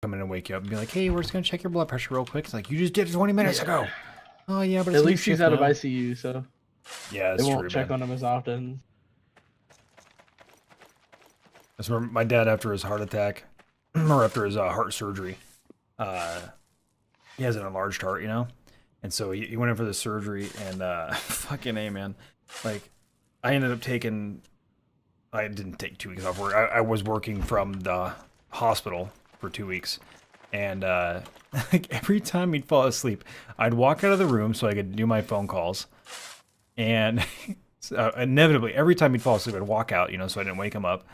come in and wake you up and be like, hey, we're just going to check your blood pressure real quick. It's like, you just did it 20 minutes ago. Oh, yeah, but it's at least he's out now. of ICU, so yeah, they that's won't true, check man. on him as often. That's where my dad, after his heart attack, or after his heart surgery, he has an enlarged heart, you know? And so he went in for the surgery, and fucking A, man. Like, I ended up taking, I didn't take 2 weeks off work. I was working from the hospital for 2 weeks. And like every time he'd fall asleep, I'd walk out of the room so I could do my phone calls. And inevitably, every time he'd fall asleep, I'd walk out, you know, so I didn't wake him up.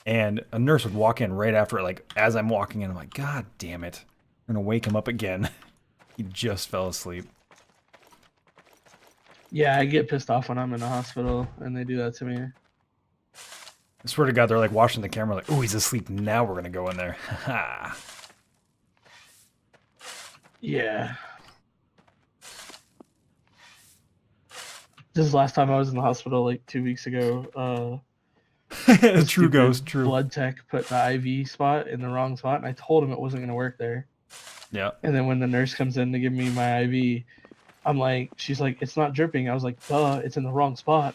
And a nurse would walk in right after, like, as I'm walking in, I'm like, God damn it. I'm going to wake him up again. He just fell asleep. Yeah, I get pissed off when I'm in the hospital and they do that to me. I swear to God, they're like watching the camera, like, oh, he's asleep. Now we're going to go in there. Yeah. This is the last time I was in the hospital, like 2 weeks ago. True ghost, true. Blood tech put the IV spot in the wrong spot, and I told him it wasn't going to work there. Yeah. And then when the nurse comes in to give me my IV, I'm like, she's like, it's not dripping. I was like, duh, it's in the wrong spot.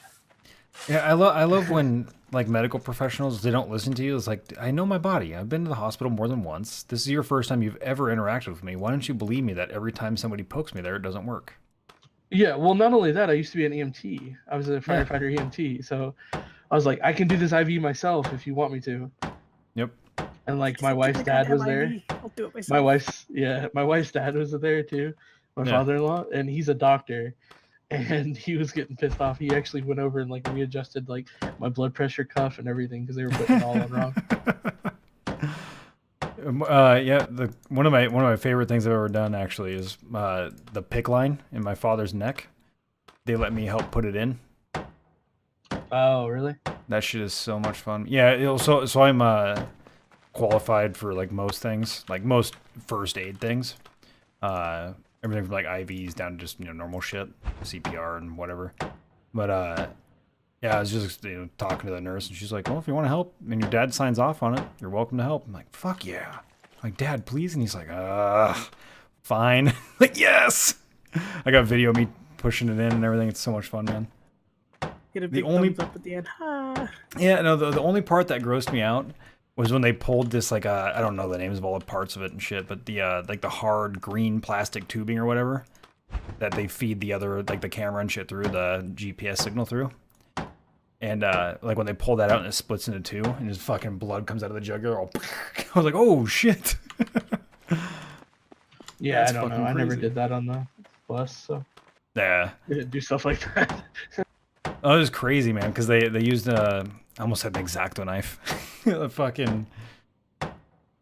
Yeah, I love when, like, medical professionals, they don't listen to you. It's like, I know my body. I've been to the hospital more than once. This is your first time you've ever interacted with me. Why don't you believe me that every time somebody pokes me there, it doesn't work? Yeah, well, not only that, I used to be an EMT. I was a firefighter EMT. So I was like, I can do this IV myself if you want me to. Yep. And like my wife's dad was there. I'll do it myself. My wife's dad was there too. My father-in-law, and he's a doctor. And he was getting pissed off. He actually went over and like readjusted like my blood pressure cuff and everything because they were putting it all on wrong. Yeah, one of my favorite things I've ever done actually is the PICC line in my father's neck. They let me help put it in. Oh, really? That shit is so much fun. Yeah, so I'm qualified for like most things, like most first aid things. Everything from like IVs down to just, you know, normal shit, CPR and whatever. But yeah, I was just, you know, talking to the nurse, and she's like, well, if you want to help and your dad signs off on it, you're welcome to help. I'm like, fuck yeah. I'm like, Dad, please. And he's like, fine. Like, yes. I got video of me pushing it in and everything. It's so much fun, man. Get a big thumbs up at the end. Ha. Yeah, no, the only part that grossed me out was when they pulled this, like, I don't know the names of all the parts of it and shit, but the, like, the hard green plastic tubing or whatever that they feed the other, like, the camera and shit through, the GPS signal through. And, like, when they pull that out and it splits into two, and just fucking blood comes out of the jugular, all, I was like, oh, shit. Yeah, that's I don't know. I never did that on the bus, so. Yeah. They didn't do stuff like that. Oh, it was crazy, man, because they used, I almost had an X-Acto knife. The fucking...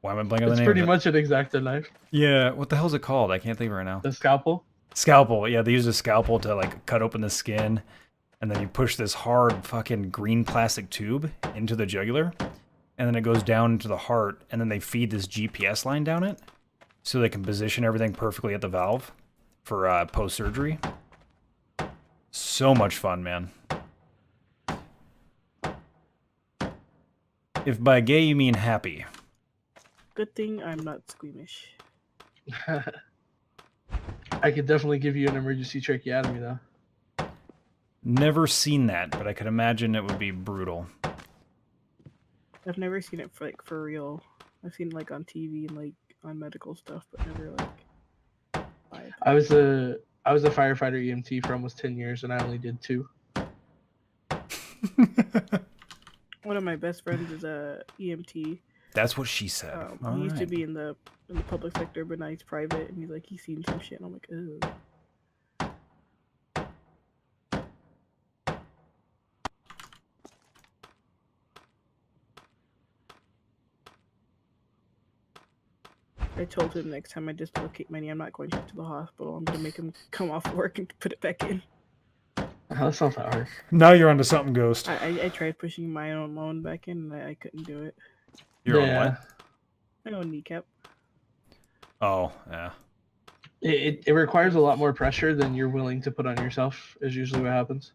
Why am I blanking on the name? It's pretty much an X-Acto knife. Yeah, what the hell is it called? I can't think of it right now. The scalpel? Scalpel, yeah, they use a scalpel to, like, cut open the skin, and then you push this hard fucking green plastic tube into the jugular, and then it goes down into the heart, and then they feed this GPS line down it, so they can position everything perfectly at the valve for post-surgery. So much fun, man. If by gay you mean happy. Good thing I'm not squeamish. I could definitely give you an emergency tracheotomy, though. Never seen that, but I could imagine it would be brutal. I've never seen it for real. I've seen it like on TV and like on medical stuff, but never like live. I was a firefighter EMT for almost 10 years, and I only did 2. One of my best friends is a EMT. That's what she said. He used to be in the public sector, but now he's private, and he's like, he's seen some shit, and I'm like, ugh. I told him next time I dislocate my knee, I'm not going to the hospital. I'm going to make him come off work and put it back in. Oh, that's not that hard. Now you're onto something, Ghost. I tried pushing my own back in, and I couldn't do it. You're on what? My own kneecap. Oh, yeah. It requires a lot more pressure than you're willing to put on yourself, is usually what happens.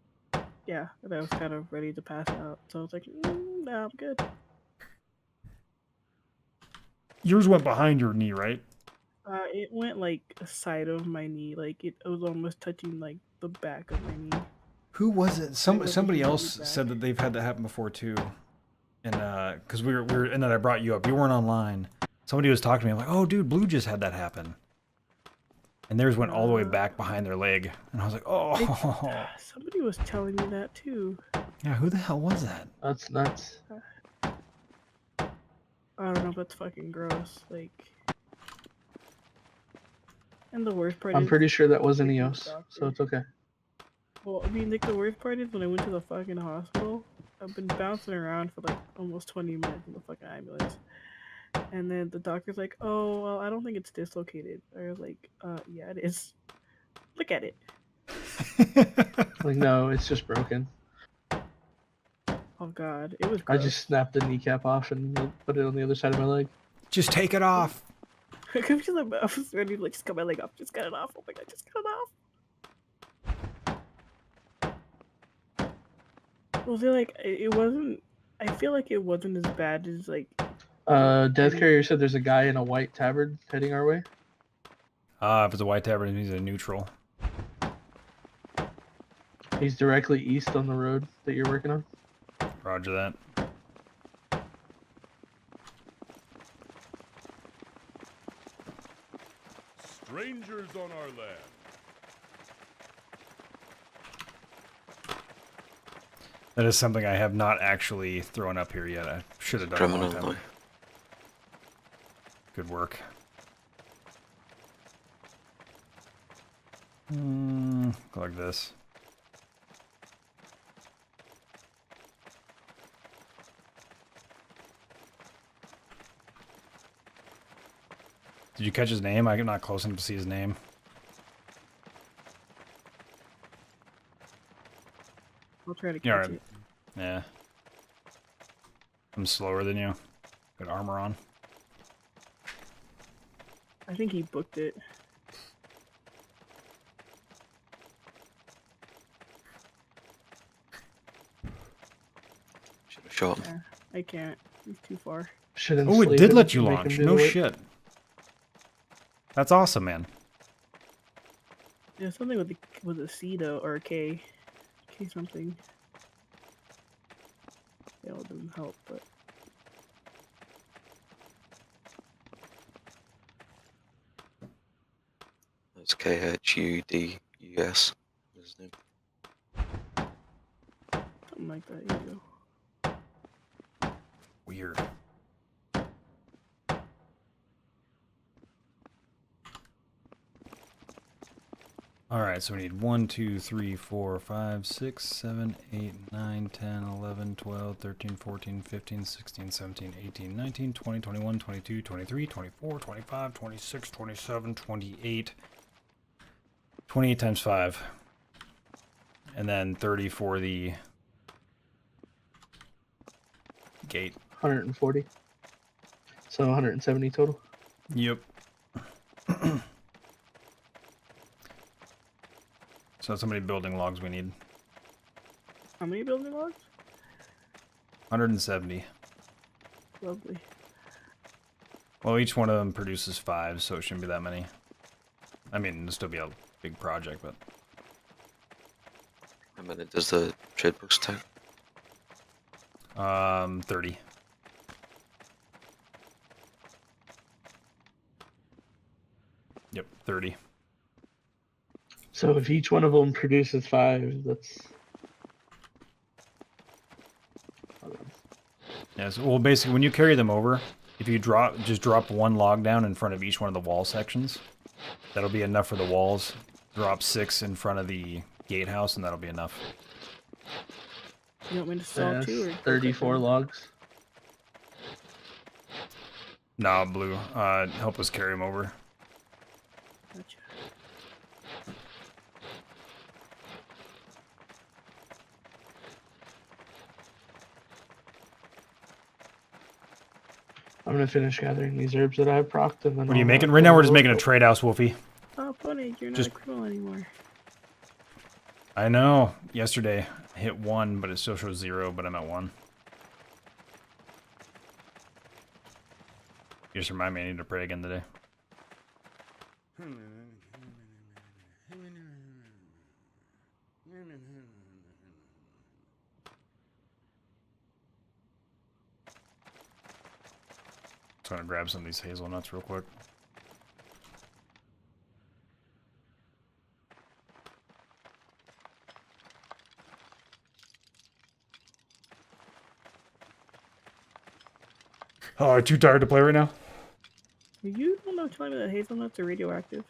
Yeah, and I was kind of ready to pass out, so I was like, no, I'm good. Yours went behind your knee, right? It went like a side of my knee, like it was almost touching like the back of my knee. Who was it? It Somebody wasn't else completely said back. that they've had that happen before too. And because we were, and then I brought you up. You weren't online. Somebody was talking to me. I'm like, oh, dude, Blue just had that happen. And theirs went all the way back behind their leg. And I was like, oh. Somebody was telling me that too. Yeah, who the hell was that? That's nuts. I don't know, but it's fucking gross. Like, and the worst part I'm is, pretty sure that wasn't like, the EOS, doctor. so it's okay. Well, I mean, like the worst part is when I went to the fucking hospital, I've been bouncing around for like almost 20 minutes in the fucking ambulance. And then the doctor's like, oh, well, I don't think it's dislocated. I was like, yeah, it is. Look at it. Like, no, it's just broken. Oh, God. It was I gross. just snapped the kneecap off and put it on the other side of my leg. Just take it off. I was ready to like, just cut my leg off. Just cut it off. Oh my God, just cut it off. Was it like, it wasn't, I feel like it wasn't as bad as like. Death Carrier said there's a guy in a white tabard heading our way. If it's a white tabard, he's a neutral. He's directly east on the road that you're working on. Roger that. Strangers on our land. That is something I have not actually thrown up here yet. I should have done it a long time. Good work. Go like this. Did you catch his name? I'm not close enough to see his name. I'll try to Yeah, catch right. it. Yeah. I'm slower than you. Got armor on. I think he booked it. Should have shot him. Yeah, I can't. He's too far. Oh, it did let you launch. No shit. That's awesome, man. Yeah, something with a C though, or a K. K something. Yeah, it doesn't help, but. That's KHUDUS. His name. Something like that, here you go. Weird. Alright, so we need 1, 2, 3, 4, 5, 6, 7, 8, 9, 10, 11, 12, 13, 14, 15, 16, 17, 18, 19, 20, 21, 22, 23, 24, 25, 26, 27, 28. 28 times 5. And then 30 for the gate. 140. So 170 total. Yep. So that's how many building logs we need. How many building logs? 170. Lovely. Well, each one of them produces 5, so it shouldn't be that many. I mean, it'll still be a big project, but... How many does the trade books take? 30. Yep, 30. So if each one of them produces 5, that's... Yeah, so, well, basically, when you carry them over, if you just drop one log down in front of each one of the wall sections, that'll be enough for the walls. Drop 6 in front of the gatehouse, and that'll be enough. You want me to saw 2 or 34 logs. Nah, Blue. Help us carry them over. Gotcha. I'm gonna finish gathering these herbs that I have procced, and then What are you making? Right now, we're just making a trade house, Wolfie. Oh, Pwnage, you're not Just- a criminal anymore. I know. Yesterday, I hit 1, but it still shows 0, but I'm at 1. You just remind me I need to pray again today. Just gonna grab some of these hazelnuts real quick. Oh, too tired to play right now? You don't know telling me that hazelnuts are radioactive.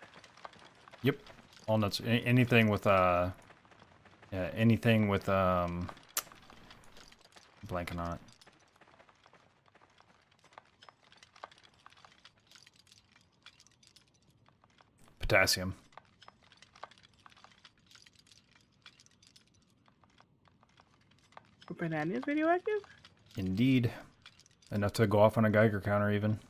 Yep. All nuts. Anything with yeah, anything with blanking on it. Potassium. Are bananas radioactive? Indeed. Enough to go off on a Geiger counter even.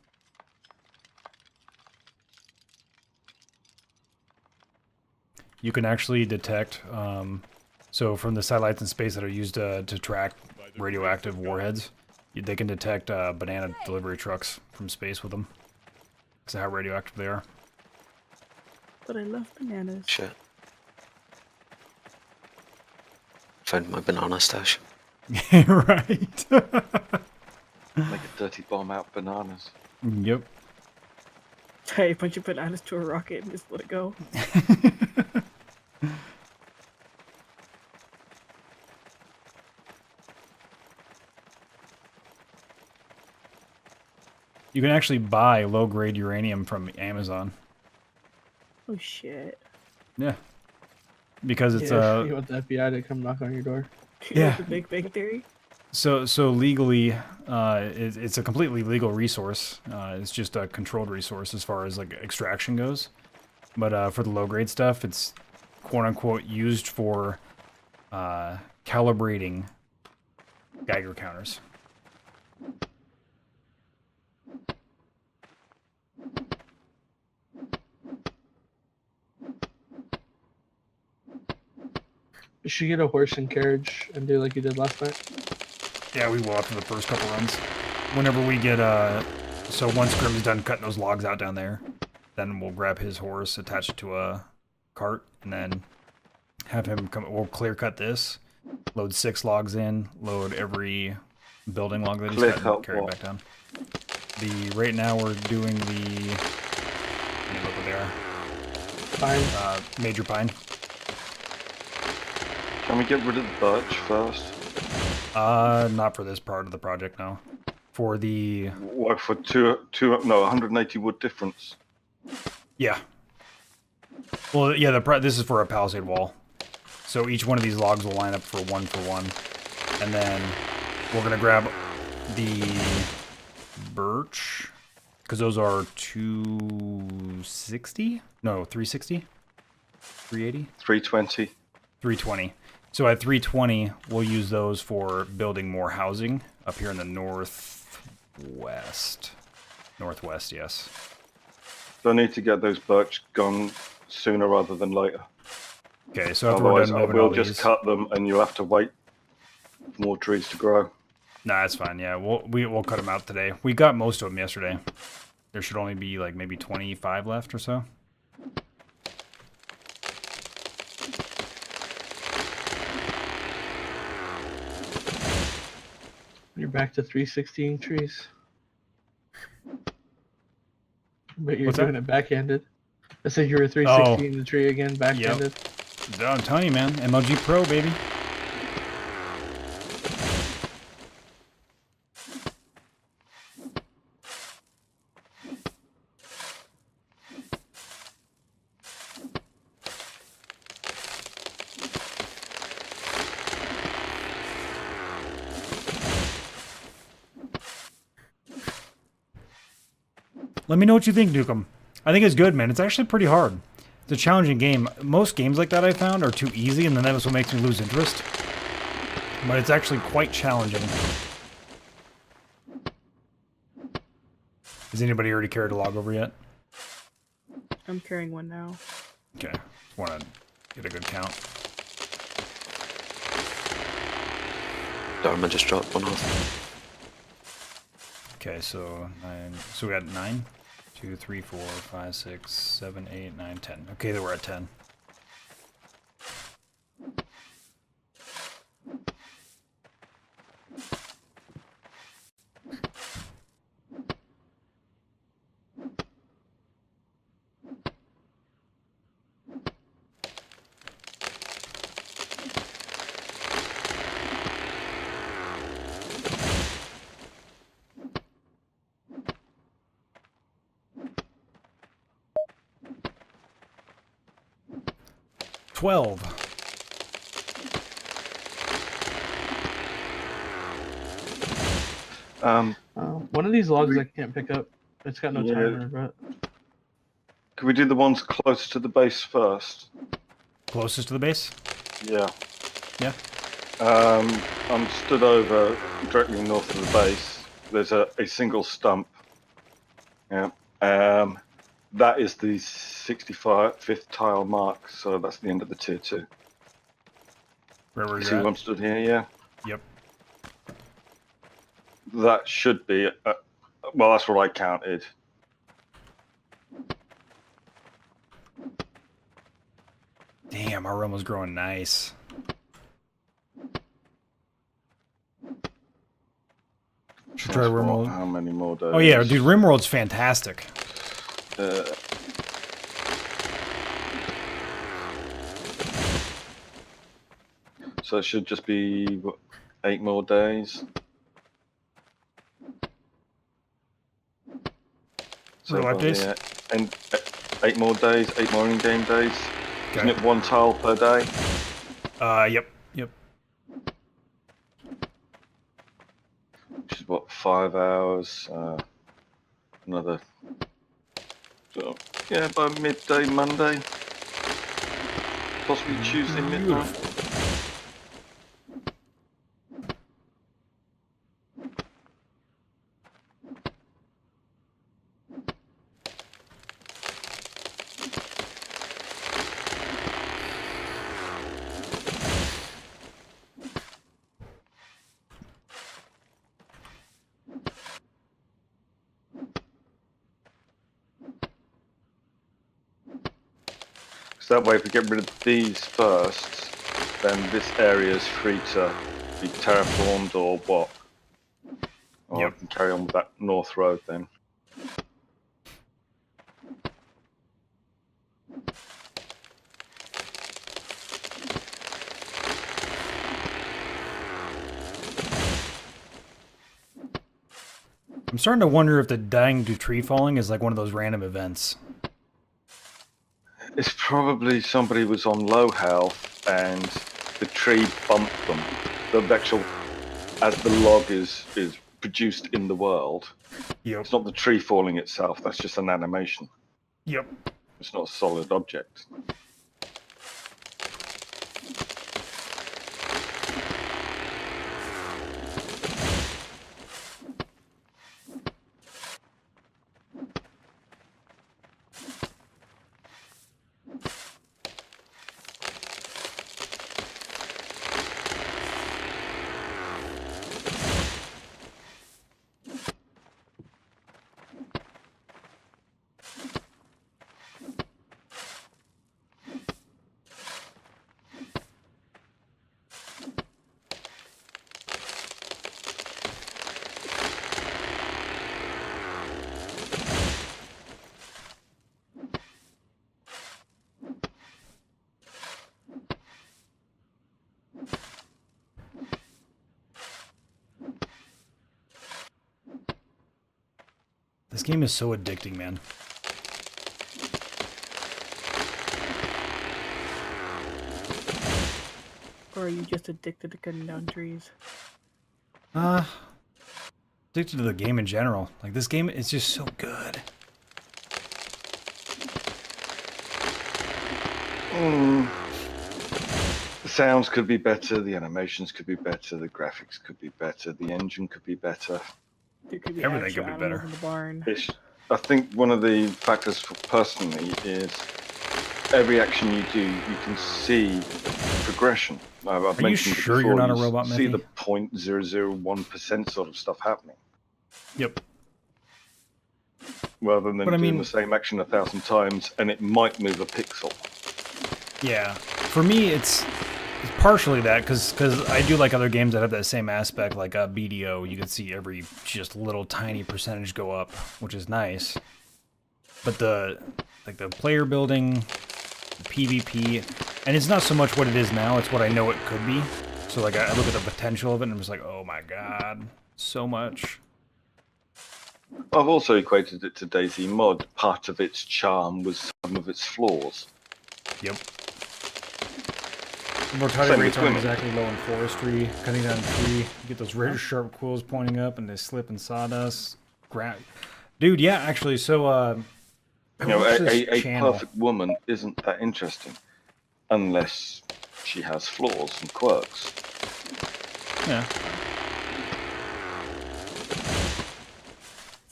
You can actually detect, so from the satellites in space that are used to track radioactive warheads, they can detect banana delivery trucks from space with them. Because of how radioactive they are. But I love bananas. Shit. Found my banana stash. Right. Make a dirty bomb out of bananas. Yep. Hey, bunch of bananas to a rocket and just let it go. You can actually buy low-grade uranium from Amazon. Oh shit. Yeah. Because it's Yeah, you want the FBI to come knock on your door? Yeah. The Big Bang Theory. so legally, it's a completely legal resource. It's just a controlled resource as far as like extraction goes. But for the low-grade stuff, it's quote-unquote used for calibrating Geiger counters. You should get a horse and carriage and do like you did last night. Yeah, we will after the first couple runs. Whenever we get, so once Grim's done cutting those logs out down there, then we'll grab his horse, attach it to a cart, and then have him come, we'll clear cut this, load 6 logs in, load every building log that he's Clear cut, and cut carry it what? back down. Right now we're doing the, let me look what they are, Fine. major pine. Can we get rid of the birch first? Not for this part of the project, no. For the, What, for 180 wood difference? yeah. Well, yeah, this is for a palisade wall. So each one of these logs will line up for one. And then we're going to grab the birch, because those are 260? No, 360? 380? 320. 320. So at 320, we'll use those for building more housing up here in the northwest. Northwest, yes. So I need to get those birch gone sooner rather than later. Okay, so after we're Otherwise, done I moving all will just these, cut them and you have to wait for more trees to grow. nah, it's fine. Yeah, we'll cut them out today. We got most of them yesterday. There should only be like maybe 25 left or so. You're back to 316 trees. But you're What's doing that? it backhanded. I said you were 316 the tree again, backhanded. I'm telling you, man. MLG Pro, baby. Let me know what you think, Nukem. I think it's good, man. It's actually pretty hard. It's a challenging game. Most games like that I found are too easy, and then that's what makes me lose interest. But it's actually quite challenging. Has anybody already carried a log over yet? I'm carrying one now. Okay. Just want to get a good count. Dharma just dropped one off. Okay, so 9. So we got 9. 2, 3, 4, 5, 6, 7, 8, 9, 10. Okay, then we're at 10. $12. One of these logs I can't pick up. It's got no Yeah. timer, but Can we do the ones close to the base first? Closest to the base? Yeah. Yeah. I'm stood over directly north of the base. There's a single stump. Yeah. That is the 65th tile mark, so that's the end of the tier 2. Where were you See who at? I'm stood here, yeah? Yep. That should be, well, that's what I counted. Damn, our room was growing nice. Should try That's Rimworld. what, how many more days? Oh yeah, dude, Rimworld's fantastic. So it should just be, what, 8 more days? Real life by days? the end, 8 more days, 8 more in-game days. Isn't Okay. it 1 tile per day? Yep. Which is what, 5 hours? Another. So yeah, by midday Monday, possibly Tuesday midnight. So that way, if we get rid of these first, then this area is free to be terraformed or what. Or Yep. I can carry on with that north road then. I'm starting to wonder if the dying to tree falling is like one of those random events. It's probably somebody was on low health and the tree bumped them. The actual, as the log is produced in the world, Yep. it's not the tree falling itself, that's just an animation. Yep. It's not a solid object. This game is so addicting, man. Or are you just addicted to cutting down trees? Addicted to the game in general. Like, this game is just so good. The sounds could be better, the animations could be better, the graphics could be better, the engine could be better. There could be Everything extra could be animals better. in the barn. I think one of the factors for personally is every action you do, you can see progression. I've Are you mentioned it sure before, you're not a you robot, see Methy? the 0.001% sort of stuff happening. Yep. Rather than But I doing mean- the same action 1,000 times, and it might move a pixel. Yeah. For me, it's partially that, because I do like other games that have that same aspect, like BDO. You can see every just little tiny percentage go up, which is nice. But the player building, the PvP, and it's not so much what it is now, it's what I know it could be. So like I look at the potential of it and I'm just like, oh my god, so much. I've also equated it to DayZ Mod. Part of its charm was some of its flaws. Yep. The mortality Same rates with aren't women. exactly low in forestry. Cutting down a tree, you get those razor sharp quills pointing up, and they slip in sawdust. Dude, yeah, actually, so I You know, watched this a channel. perfect woman isn't that interesting unless she has flaws and quirks. Yeah.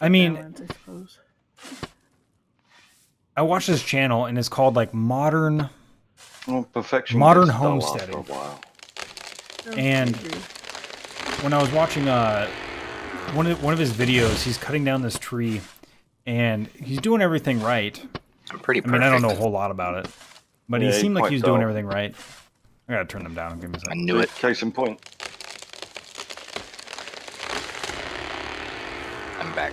I mean, Balance, I suppose. I watched this channel, and it's called like Modern. Well, perfection Modern gets dull homesteading. after a while. I And agree. when I was watching one of his videos, he's cutting down this tree, and he's doing everything right. I'm pretty I perfect. mean, I don't know a whole lot about it, but Yeah, he he's seemed like quite he was doing dull. everything right. I gotta turn them down. Give me a I second. knew it. Case in point. I'm back.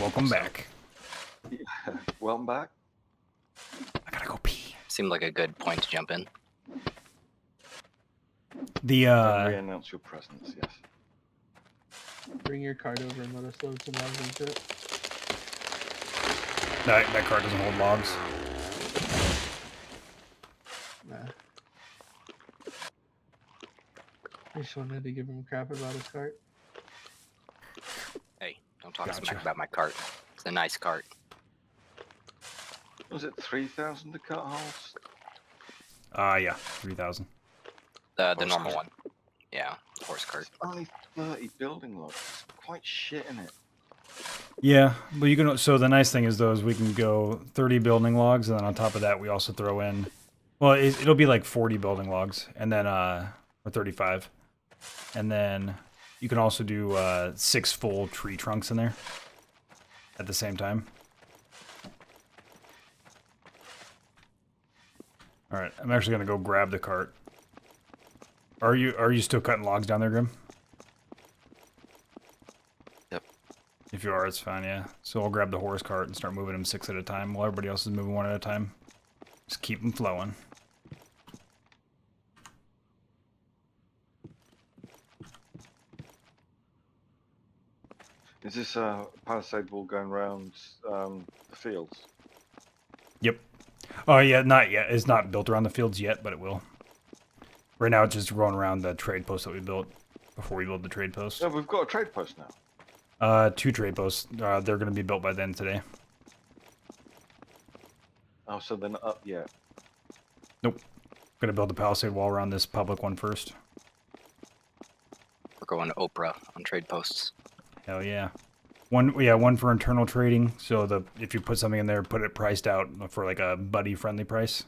Welcome back. Welcome back. I gotta go pee. Seemed like a good point to jump in. The Re-announce your presence, yes. Bring your card over and let us load some logs into it. that card doesn't hold logs. Nah. I just wanted to give him crap about his cart. Hey, don't talk Gotcha. smack about my cart. It's a nice cart. Was it 3,000 to cut holes? Yeah, 3,000. The Horse normal cart. one. Yeah, horse cart. It's only 30 building logs. It's quite shit in it. Yeah, but you can. So the nice thing is though, is we can go 30 building logs, and then on top of that, we also throw in. Well, it'll be like 40 building logs, and then or 35, and then you can also do 6 full tree trunks in there at the same time. All right, I'm actually gonna go grab the cart. Are you still cutting logs down there, Grim? Yep. If you are, it's fine, yeah. So I'll grab the horse cart and start moving them 6 at a time while everybody else is moving 1 at a time. Just keep them flowing. Is this palisade wall going around the fields? Yep. Oh yeah, not yet. It's not built around the fields yet, but it will. Right now, it's just going around the trade post that we built before we build the trade post. No, we've got a trade post now. 2 trade posts. They're going to be built by then today. Oh, so they're not up yet. Nope. Going to build the palisade wall around this public one first. We're going to Oprah on trade posts. Hell yeah. One for internal trading. So if you put something in there, put it priced out for like a buddy-friendly price.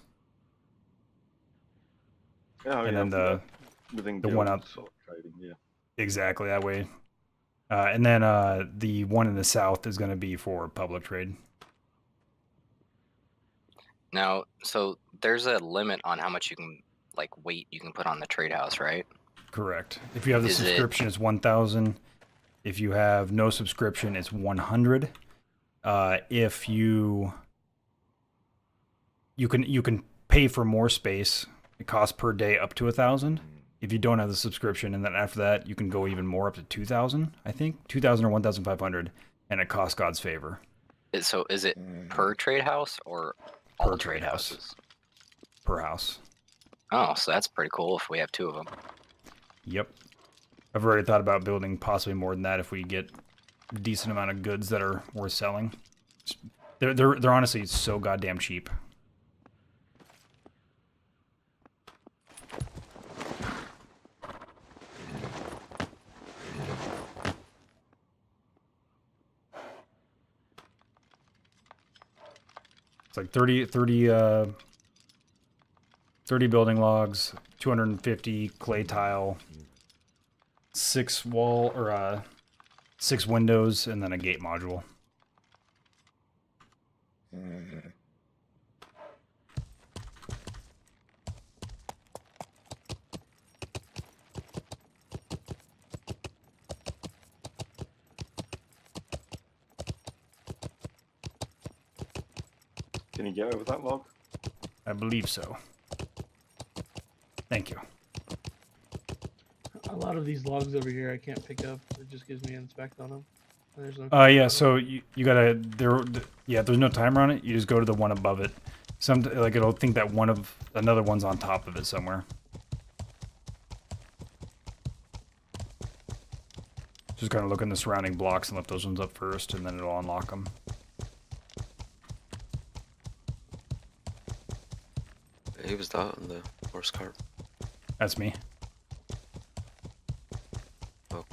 Oh, And yeah, then within the one guild up- sort of trading, yeah. Exactly that way. And then the one in the south is going to be for public trade. Now, so there's a limit on how much you can, like, weight you can put on the trade house, right? Correct. If you have the Is it- subscription, it's 1,000. If you have no subscription, it's 100. If you can pay for more space. It costs per day up to 1,000. If you don't have the subscription, and then after that, you can go even more up to 2,000. I think 2,000 or 1,500, and it costs God's favor So is it per trade house or all Per trade trade house. houses? per house. Oh, so that's pretty cool if we have 2 of them. Yep. I've already thought about building possibly more than that if we get a decent amount of goods that are worth selling. They're honestly so goddamn cheap. It's like 30 building logs, 250 clay tile, 6 wall or 6 windows, and then a gate module. Can you get over that log? I believe so. Thank you. A lot of these logs over here I can't pick up. It just gives me inspect on them. And there's no Yeah, timer. so you gotta, there's no timer on it. You just go to the one above it. Like it'll think that another one's on top of it somewhere. Just gotta look in the surrounding blocks and lift those ones up first, and then it'll unlock them. Who was that in the horse cart? That's me. Oh,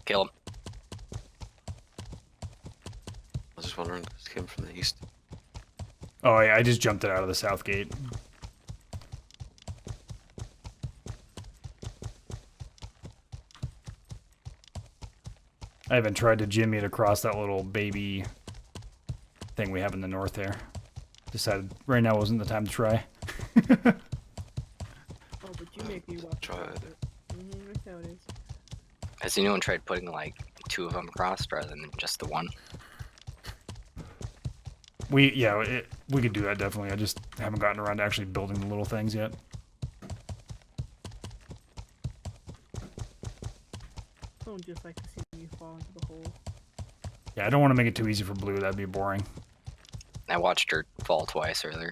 Kill him. I was just wondering, it came from the east. Oh yeah, I just jumped it out of the south gate. I haven't tried to jimmy it across that little baby thing we have in the north there. Decided right now wasn't the time to try. Oh, but you make me watch. Try it. That's how it is. Has anyone tried putting like 2 of them across rather than just the one? We could do that definitely. I just haven't gotten around to actually building the little things yet. Someone just like to see me fall into the hole. Yeah, I don't want to make it too easy for Blue. That'd be boring. I watched her fall twice earlier.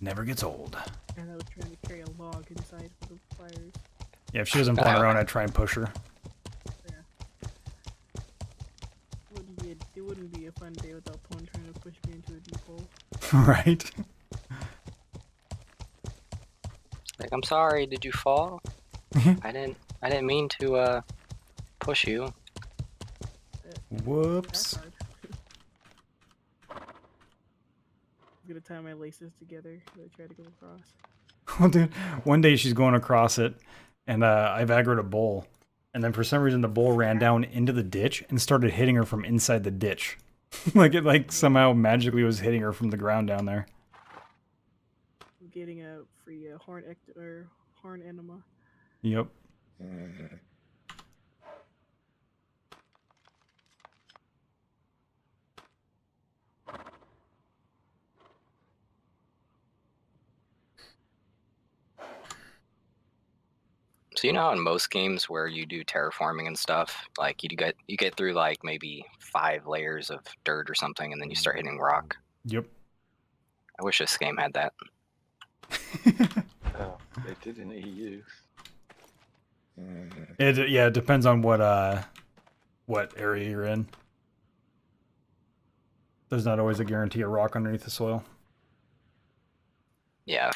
Never gets old. And I was trying to carry a log inside for the fires. Yeah, if she doesn't fall on her own, I'd try and push her. Yeah. It wouldn't be a fun day without Pwn trying to push me into a deep hole. Right? Like, I'm sorry, did you fall? I didn't mean to push you. Whoops. That's hard. I'm gonna tie my laces together as I try to go across. Well, dude, one day she's going across it, and I've aggroed a bull, and then for some reason the bull ran down into the ditch and started hitting her from inside the ditch. Like somehow magically was hitting her from the ground down there. I'm getting a free horn enema. Yep. So you know how in most games where you do terraforming and stuff, like you get through like maybe 5 layers of dirt or something, and then you start hitting rock. Yep. I wish this game had that. Oh, they did in EU. It depends on what area you're in. There's not always a guarantee of rock underneath the soil. Yeah,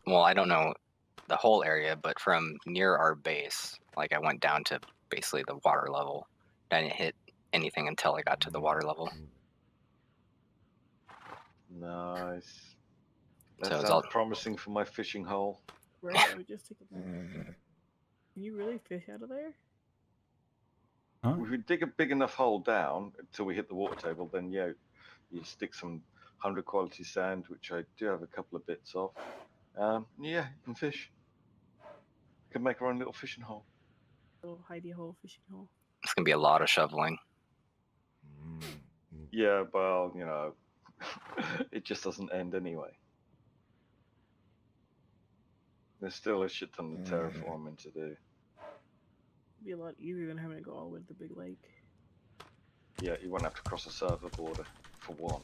well, I don't know the whole area, but from near our base, like I went down to basically the water level. I didn't hit anything until I got to the water level. Nice. So That it's sounds all- promising for my fishing hole. Right, I would just take it back. Can you really fish out of there? If we dig a big enough hole down until we hit the water table, then yeah, you stick some 100 quality sand, which I do have a couple of bits of. Yeah, you can fish. You can make our own little fishing hole. Little hidey hole, fishing hole. It's gonna be a lot of shoveling. Yeah, well, you know, it just doesn't end anyway. There's still a shit ton of terraforming to do. It'd be a lot easier than having to go all the way to the big lake. Yeah, you won't have to cross a server border, for one.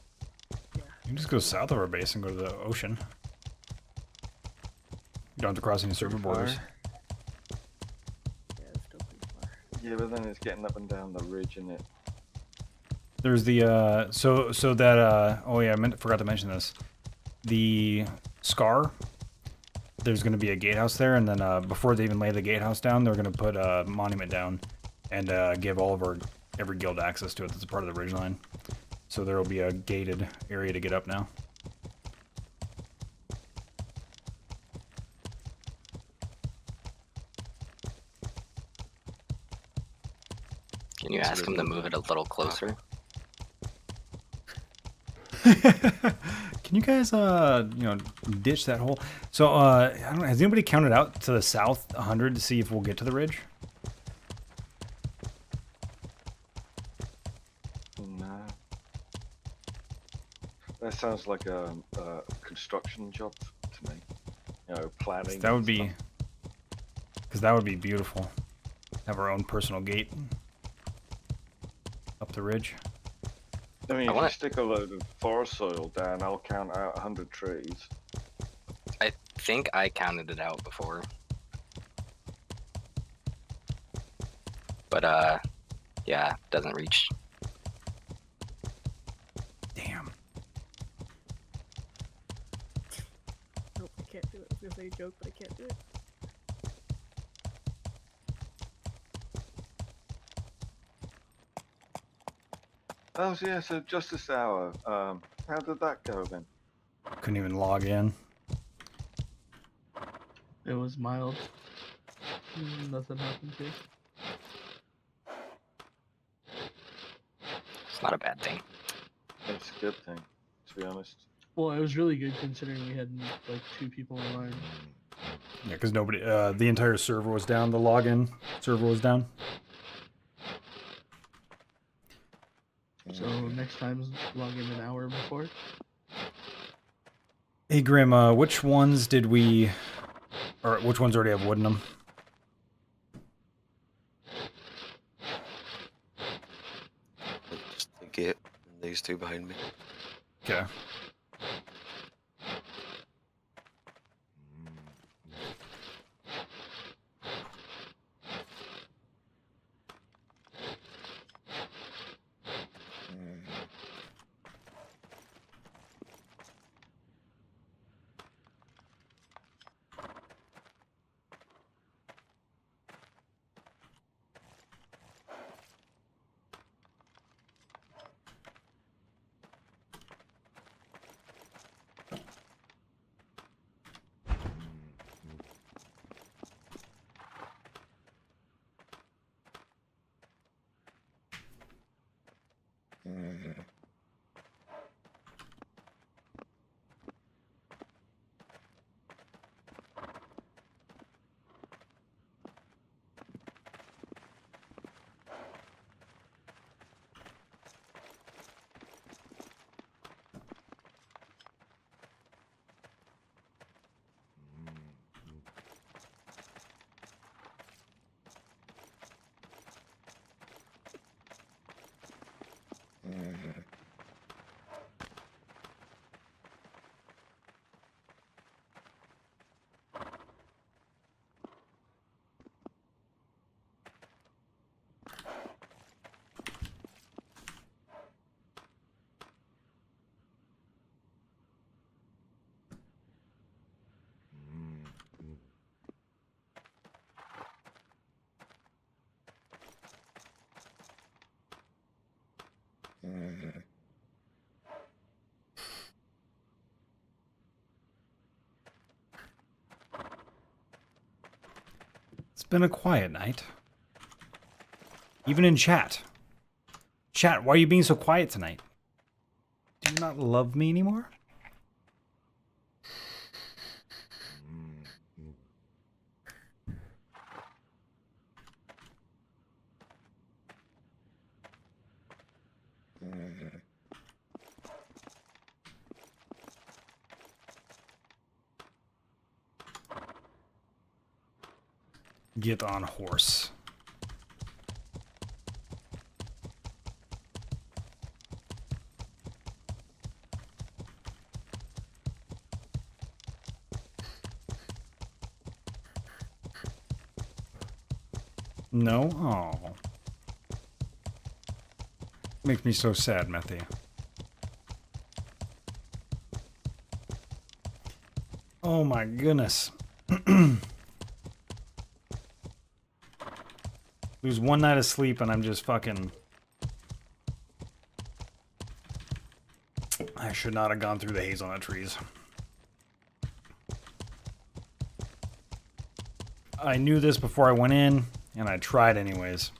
Yeah. You can just go south of our base and go to the ocean. You don't have to cross any server borders. Yeah, it's still pretty far. Yeah, but then it's getting up and down the ridge, isn't it? There's the oh yeah, forgot to mention this. The Scar. There's going to be a gatehouse there, and then before they even lay the gatehouse down, they're going to put a monument down and give all of every guild access to it. That's a part of the ridgeline. So there will be a gated area to get up now. Can you ask him to move it a little closer? Can you guys, ditch that hole? So, I don't know, has anybody counted out to the south 100 to see if we'll get to the ridge? No. That sounds like a construction job to me. You know, planning. That would and be, stuff. because that would be beautiful. Have our own personal gate up the ridge. I mean, I if wanna- you stick a load of forest soil down, I'll count out 100 trees. I think I counted it out before. But yeah, doesn't reach. Damn. Nope, I can't do it. I was gonna say a joke, but I can't do it. Oh, yeah, so Justice Hour. How did that go then? Couldn't even log in. It was mild. Nothing happened here. It's not a bad thing. It's a good thing, to be honest. Well, it was really good considering we had like 2 people online. Yeah, because nobody, the entire server was down. The login server was down. So next time, log in an hour before. Hey, Grim, which ones did we, or which ones already have wood in them? Just the gate and these 2 behind me. Okay. It's been a quiet night. Even in chat. Chat, why are you being so quiet tonight? Do you not love me anymore? Get on horse. No? Oh. Makes me so sad, Methy. Oh my goodness. Lose one night of sleep and I'm just fucking... I should not have gone through the hazelnut trees. I knew this before I went in, and I tried anyways.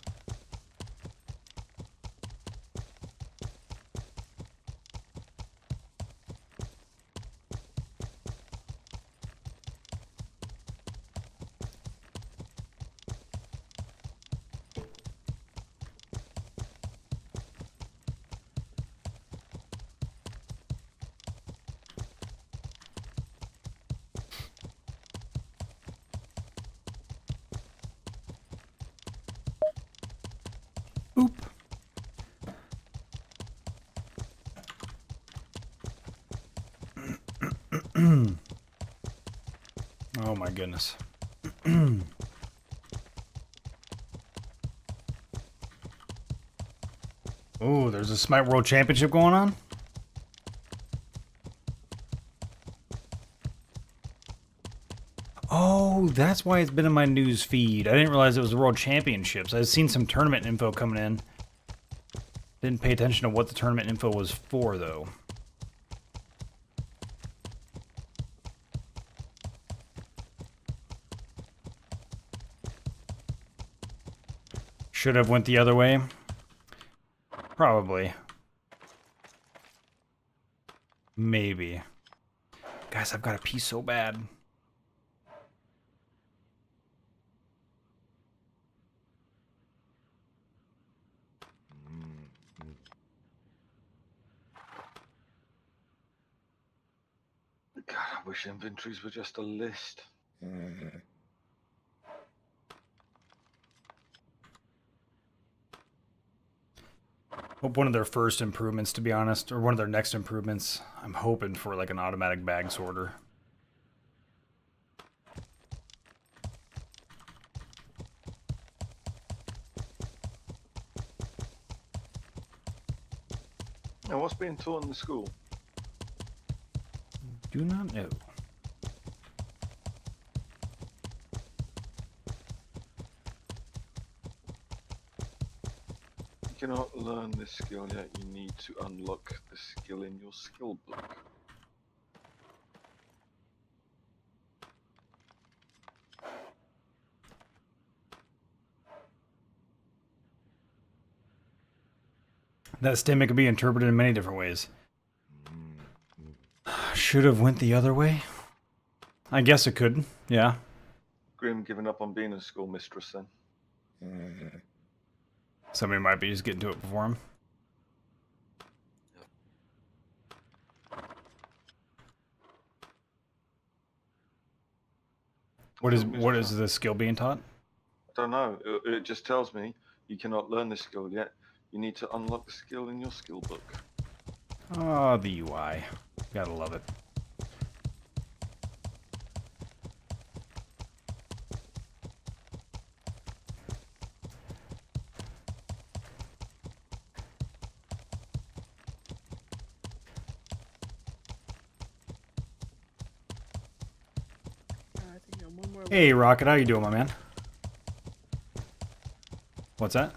Oh my goodness. Oh, there's a Smite World Championship going on? Oh, that's why it's been in my news feed. I didn't realize it was the World Championships. I've seen some tournament info coming in. Didn't pay attention to what the tournament info was for, though. Should have went the other way. Probably. Maybe. Guys, I've got to pee so bad. God, I wish inventories were just a list. Hope one of their first improvements, to be honest, or one of their next improvements, I'm hoping for like an automatic bag sorter. Now, what's being taught in the school? Do not know. You cannot learn this skill yet. You need to unlock the skill in your skill book. That statement could be interpreted in many different ways. Should have went the other way? I guess it could, yeah. Grim giving up on being a school mistress then. Somebody might be just getting to it before him. What is the skill being taught? I don't know. It just tells me you cannot learn this skill yet. You need to unlock the skill in your skill book. Oh, the UI. Gotta love it. I think I'm one more. Hey, Rocket, how you doing, my man? What's that?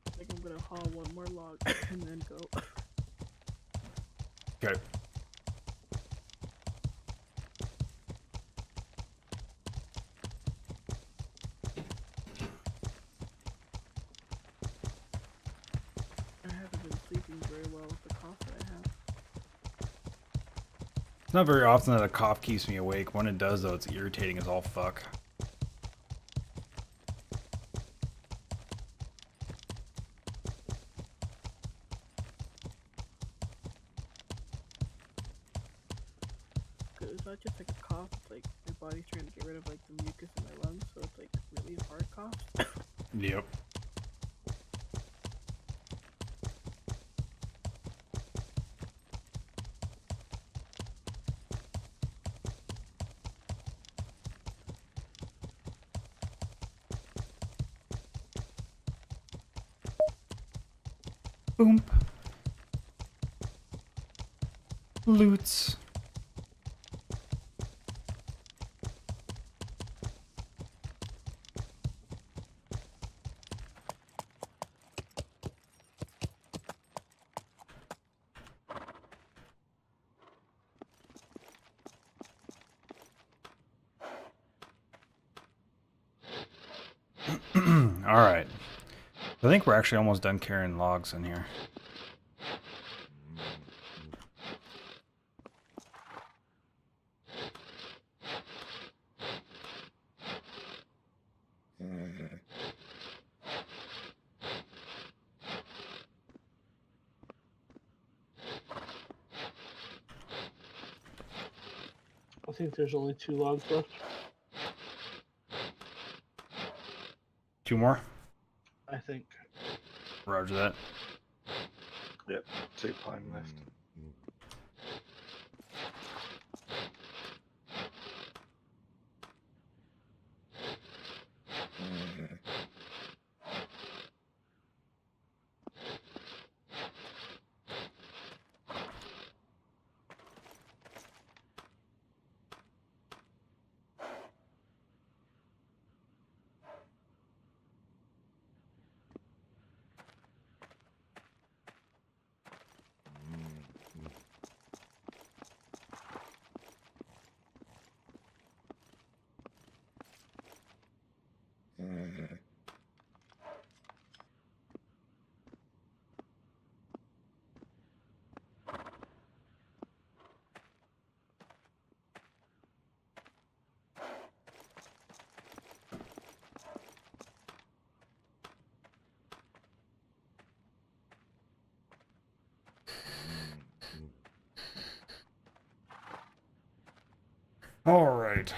I think I'm gonna haul one more log and then go. Okay. I haven't been sleeping very well with the cough that I have. It's not very often that a cough keeps me awake. When it does, though, it's irritating as all fuck. It's not just like a cough, it's like my body's trying to get rid of like the mucus in my lungs, so it's like really hard cough. Yep. Boom. Loots. All right. I think we're actually almost done carrying logs in here. I think there's only 2 logs left. 2 more? I think. Roger that. Yep, 2 pine left. All right.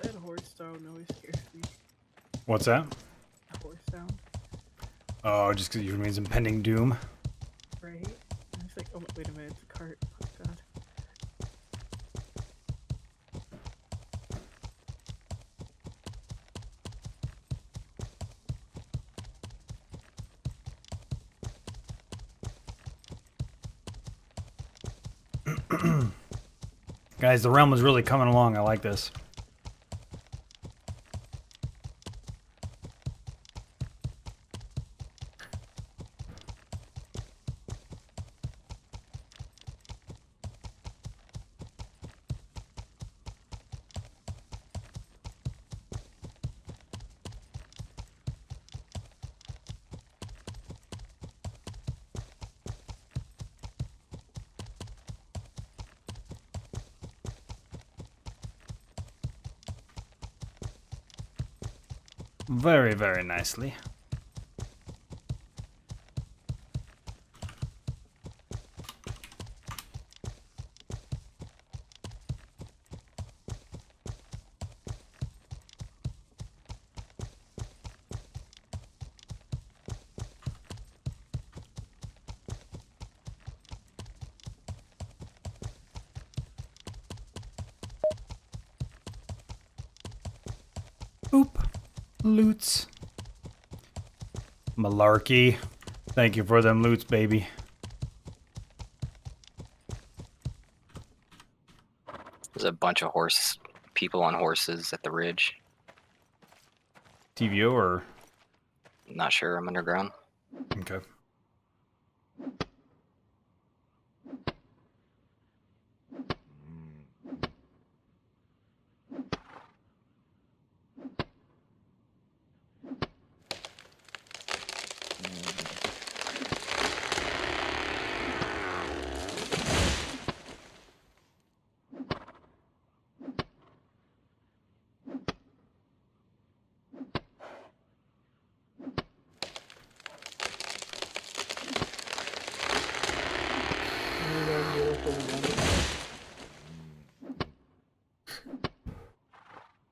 That horse sound always scares me. What's that? The horse sound, Oh, just because it usually means impending doom. right? And it's like, oh wait a minute, it's a cart. Oh god. Guys, the realm is really coming along. I like this. Very, very nicely. Oop. Loots. Malarkey. Thank you for them loots, baby. There's a bunch of people on horses at the ridge. TVO or... Not sure. I'm underground. Okay.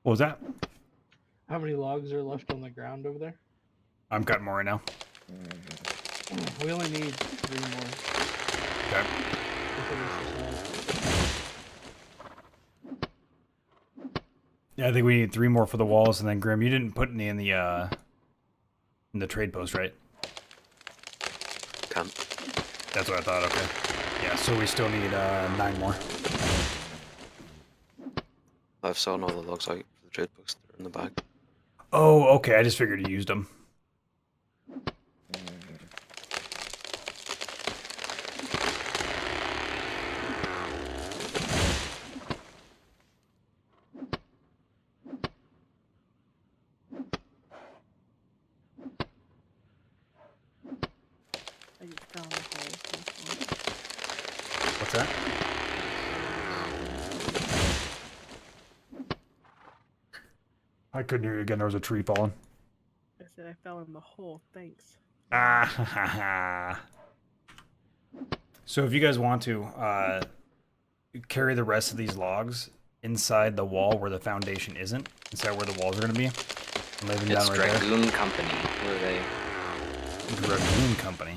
What was that? How many logs are left on the ground over there? I'm cutting more right now. We only need 3 more. Okay. to finish this out. Yeah, I think we need 3 more for the walls, and then Grim, you didn't put any in the trade post, right? Can't. That's what I thought. Okay. Yeah, so we still need 9 more. I've sawn all the logs out for the trade books. They're in the bag. Oh, okay. I just figured you used them. I just found the hole. What's that? I couldn't hear you again. There was a tree falling. I said I fell in the hole. Thanks. Ah, ha, ha, ha. So if you guys want to carry the rest of these logs inside the wall where the foundation isn't, inside where the walls are going to be, and lay them It's down right there. Dragoon Company. Where are they? Dragoon Company.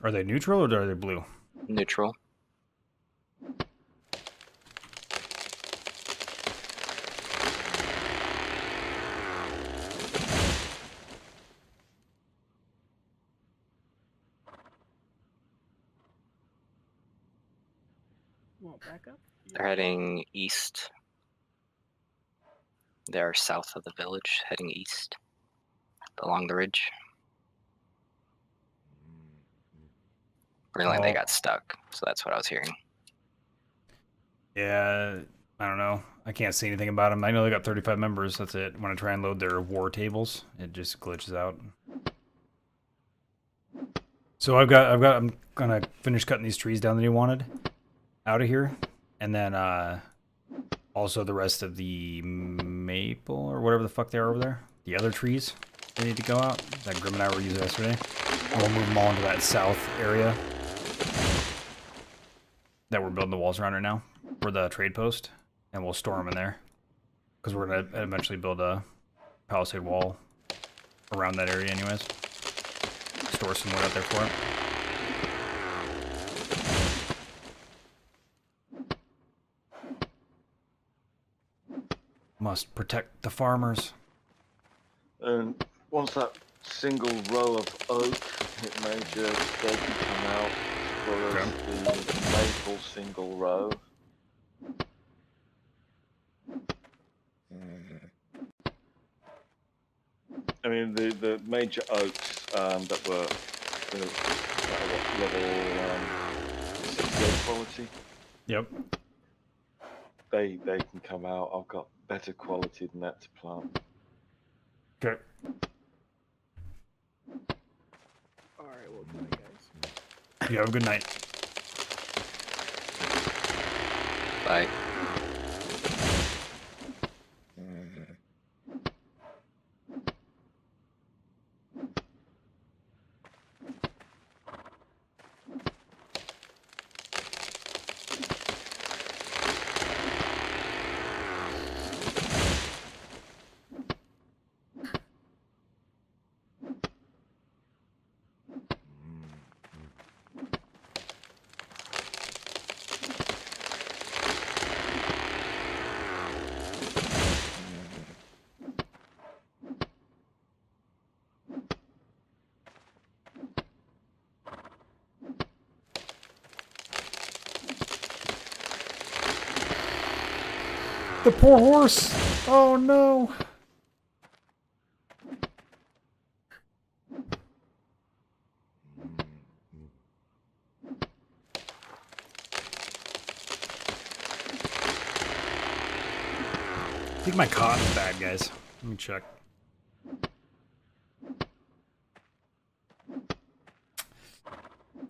Are they neutral or are they blue? Neutral. Want backup? They're heading east. They're south of the village, heading east along the ridge. Apparently they Oh. got stuck, so that's what I was hearing. Yeah, I don't know. I can't see anything about them. I know they got 35 members. That's it. When I try and load their war tables, it just glitches out. So I'm gonna finish cutting these trees down that he wanted out of here, and then also the rest of the maple or whatever the fuck they are over there. The other trees they need to go out that Grim and I were using yesterday. And we'll move them all into that south area that we're building the walls around right now for the trade post, and we'll store them in there because we're gonna eventually build a palisade wall around that area, anyways. Store some wood out there for it. Must protect the farmers. And once that single row of oak hit major, they can come out, as well as the maple single row. I mean, the major oaks that were level 68 quality, Yep. they can come out. I've got better quality than that to plant. Okay. Alright, well, good night, guys. You have a good night. Bye. The poor horse! Oh no! I think my cotton's bad, guys. Let me check.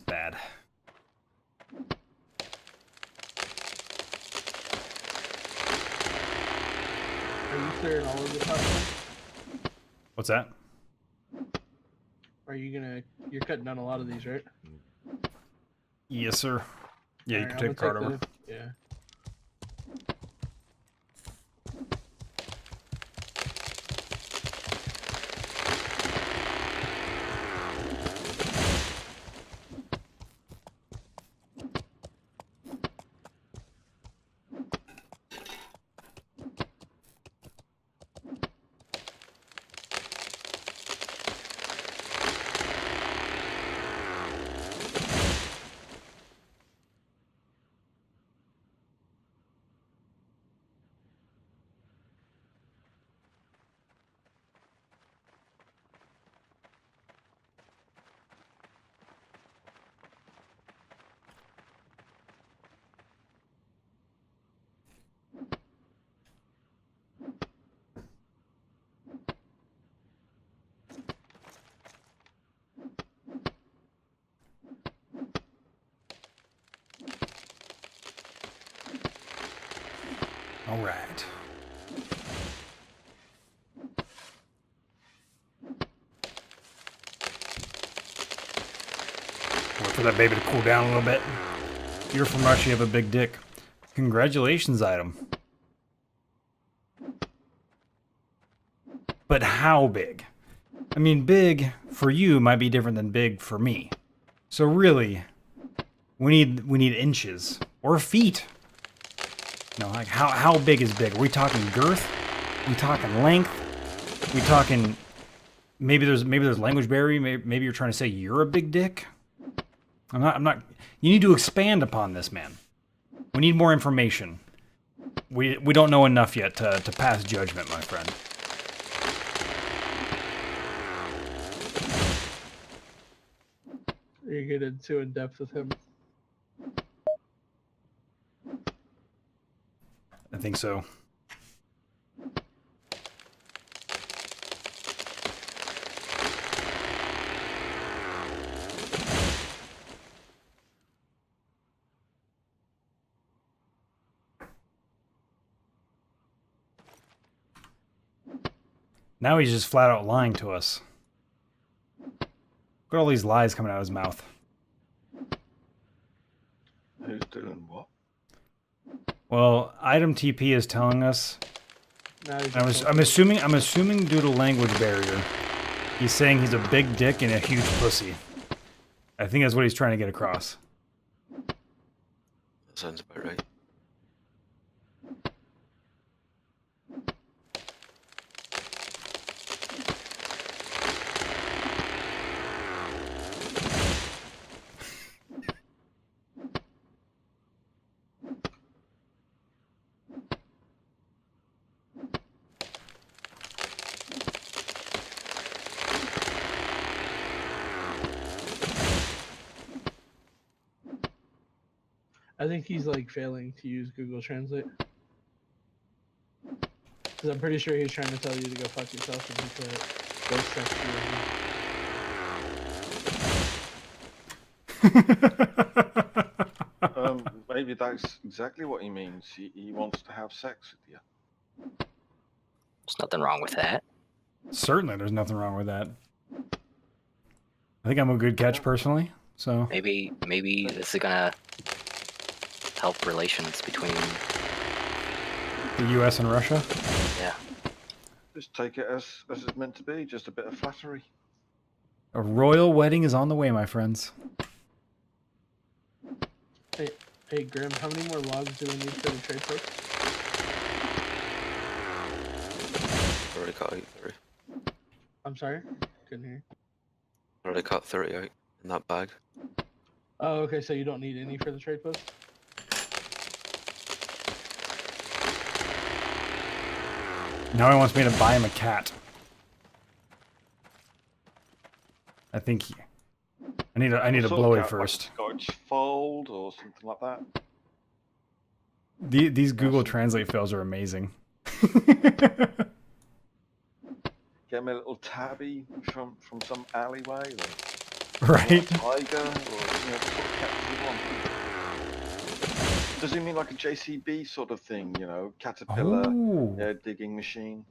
Bad. Are you clearing all of this out? What's that? Are you gonna? You're cutting down a lot of these, right? Yes, sir. Yeah, you Alright, can I'm take the cart gonna over. Yeah. All right. Wait for that baby to cool down a little bit. You're from Russia, you have a big dick. Congratulations, item. But how big? I mean, big for you might be different than big for me. So really, we need inches or feet. You know, like how big is big? Are we talking girth? Are we talking length? Are we talking maybe there's language barrier? Maybe you're trying to say you're a big dick. I'm not. You need to expand upon this, man. We need more information. We don't know enough yet to pass judgment, my friend. You're getting too in depth with him. think so. Now he's just flat out lying to us. Look at all these lies coming out of his mouth. Who's doing what? Well, item TP is telling us. Now he's I'm assuming due to language barrier, he's saying he's a big dick and a huge pussy. I think that's what he's trying to get across. That sounds about right. I think he's like failing to use Google Translate. Because I'm pretty sure he's trying to tell you to go fuck yourself and he put ghost sex. Maybe that's exactly what he means. He wants to have sex with you. There's nothing wrong with that. Certainly, there's nothing wrong with that. I think I'm a good catch personally, so Maybe this is gonna help relations between. the U.S. and Russia. Yeah. Just take it as it's meant to be. Just a bit of flattery. A royal wedding is on the way, my friends. Hey Grim, how many more logs do we need for the trade post? Already got 8, 30. I'm sorry? Couldn't hear. Already got 30 out in that bag. Oh, okay, so you don't need any for the trade post? Now he wants me to buy him a cat. I think I need a Sort of blowy cat, first. Like a Scotch fold or something like that. These Google Translate fails are amazing. Get me a little tabby from some alleyway. Right? Tiger, or what sort of cat does he want? Does he mean like a JCB sort of thing? Caterpillar, Oh, digging machine.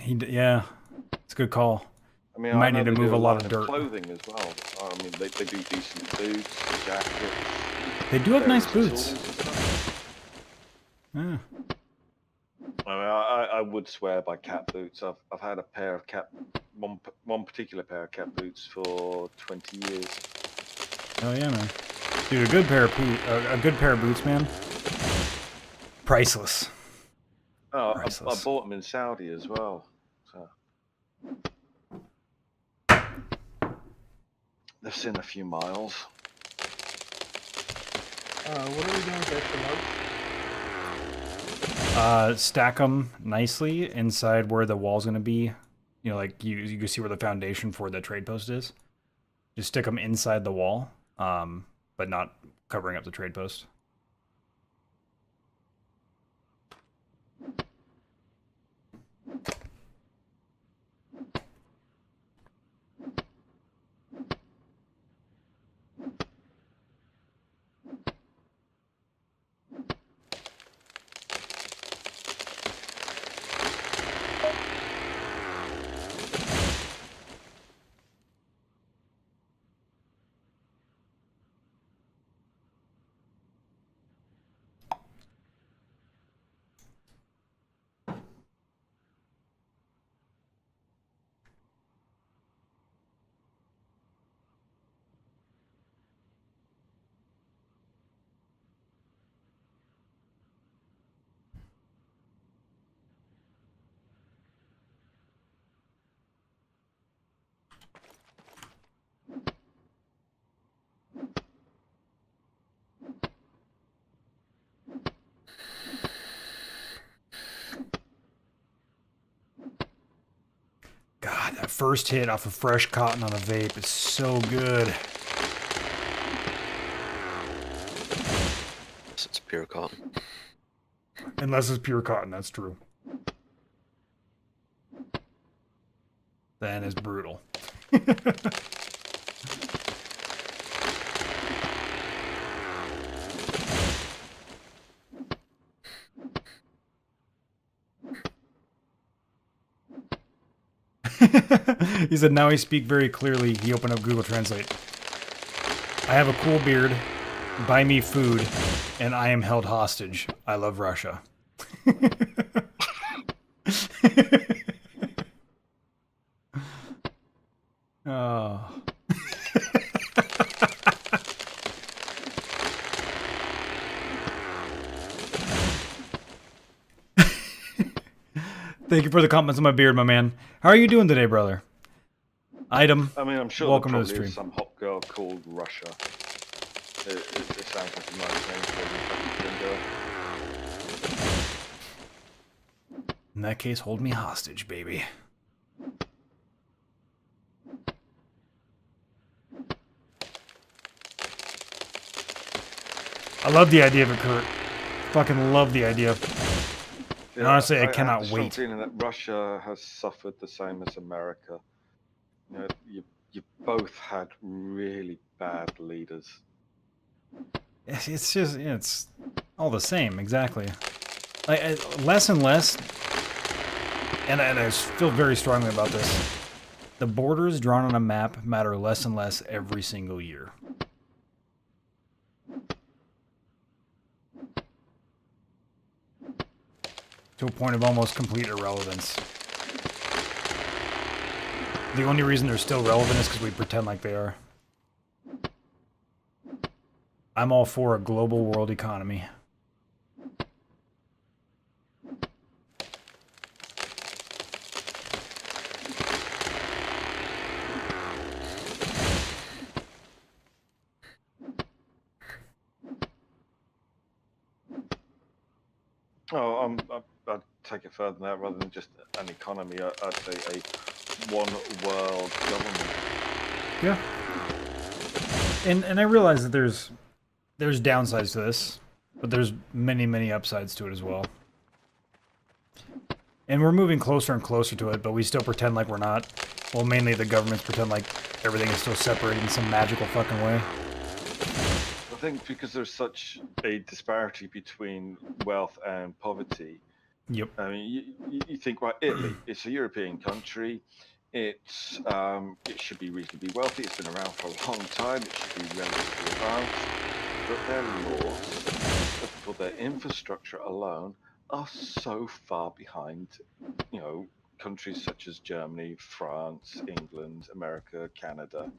yeah, it's a good call. I mean, You might I know need to they move do a lot line of dirt. clothing as well. I mean, they do decent boots, jackets. They do have nice various boots. tools and stuff. Yeah. I mean, I would swear by cat boots. I've had a pair of one particular pair of cat boots for 20 years. Oh yeah, man. Dude, a good pair of boots, man. Priceless. Oh, I Priceless. bought them in Saudi as well. So they've seen a few miles. What are we doing with extra logs? Stack them nicely inside where the wall's gonna be. Like you can see where the foundation for the trade post is. Just stick them inside the wall, but not covering up the trade post. God, that first hit off of fresh cotton on a vape is so good. Yes, it's pure cotton. Unless it's pure cotton, that's true. Then it's brutal. He said, now I speak very clearly. He opened up Google Translate. I have a cool beard. Buy me food. And I am held hostage. I love Russia. Oh. Thank you for the compliments on my beard, my man. How are you doing today, brother? Item. I mean, I'm sure Welcome there to the probably stream. is some hot girl called Russia. It sounds like a nice name for a fucking girl. In that case, hold me hostage, baby. I love the idea of it, Kurt. Fucking love the idea. And honestly, I cannot have wait. feeling that Russia has suffered the same as America. You know, you both had really bad leaders. It's just, it's all the same, exactly. Like, less and less, and I feel very strongly about this, the borders drawn on a map matter less and less every single year. To a point of almost complete irrelevance. The only reason they're still relevant is because we pretend like they are. I'm all for a global world economy. Oh, I'd take it further than that. Rather than just an economy, I'd say a one world government. Yeah. And I realize that there's downsides to this, but there's many upsides to it as well. And we're moving closer and closer to it, but we still pretend like we're not. Well, mainly the governments pretend like everything is still separated in some magical fucking way. I think because there's such a disparity between wealth and poverty. Yep. I mean, you think, right, Italy, it's a European country. It should be reasonably wealthy. It's been around for a long time. It should be relatively advanced. But their laws for their infrastructure alone are so far behind, you know, countries such as Germany, France, England, America, Canada.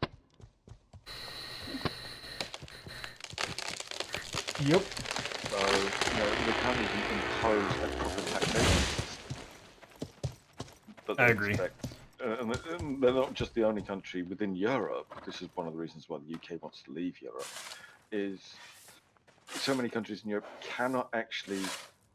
Yep. So, you know, they can't even impose a proper taxation system. But I they agree. expect, and they're not just the only country within Europe. This is one of the reasons why the UK wants to leave Europe. Is so many countries in Europe cannot actually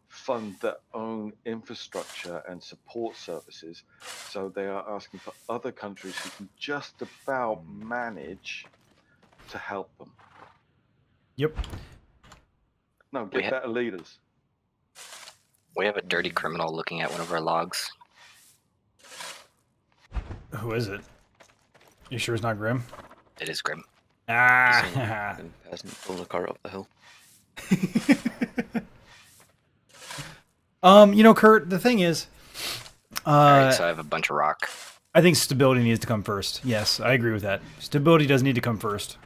fund their own infrastructure and support services, so they are asking for other countries who can just about manage to help them. Yep. No, get better leaders. We have a dirty criminal looking at one of our logs. Who is it? You sure it's not Grim? It is Grim. Ah. And peasant pulling a cart up the hill. You know, Kurt, the thing is, Alright, so I have a bunch of rock. I think stability needs to come first. Yes, I agree with that. Stability does need to come first.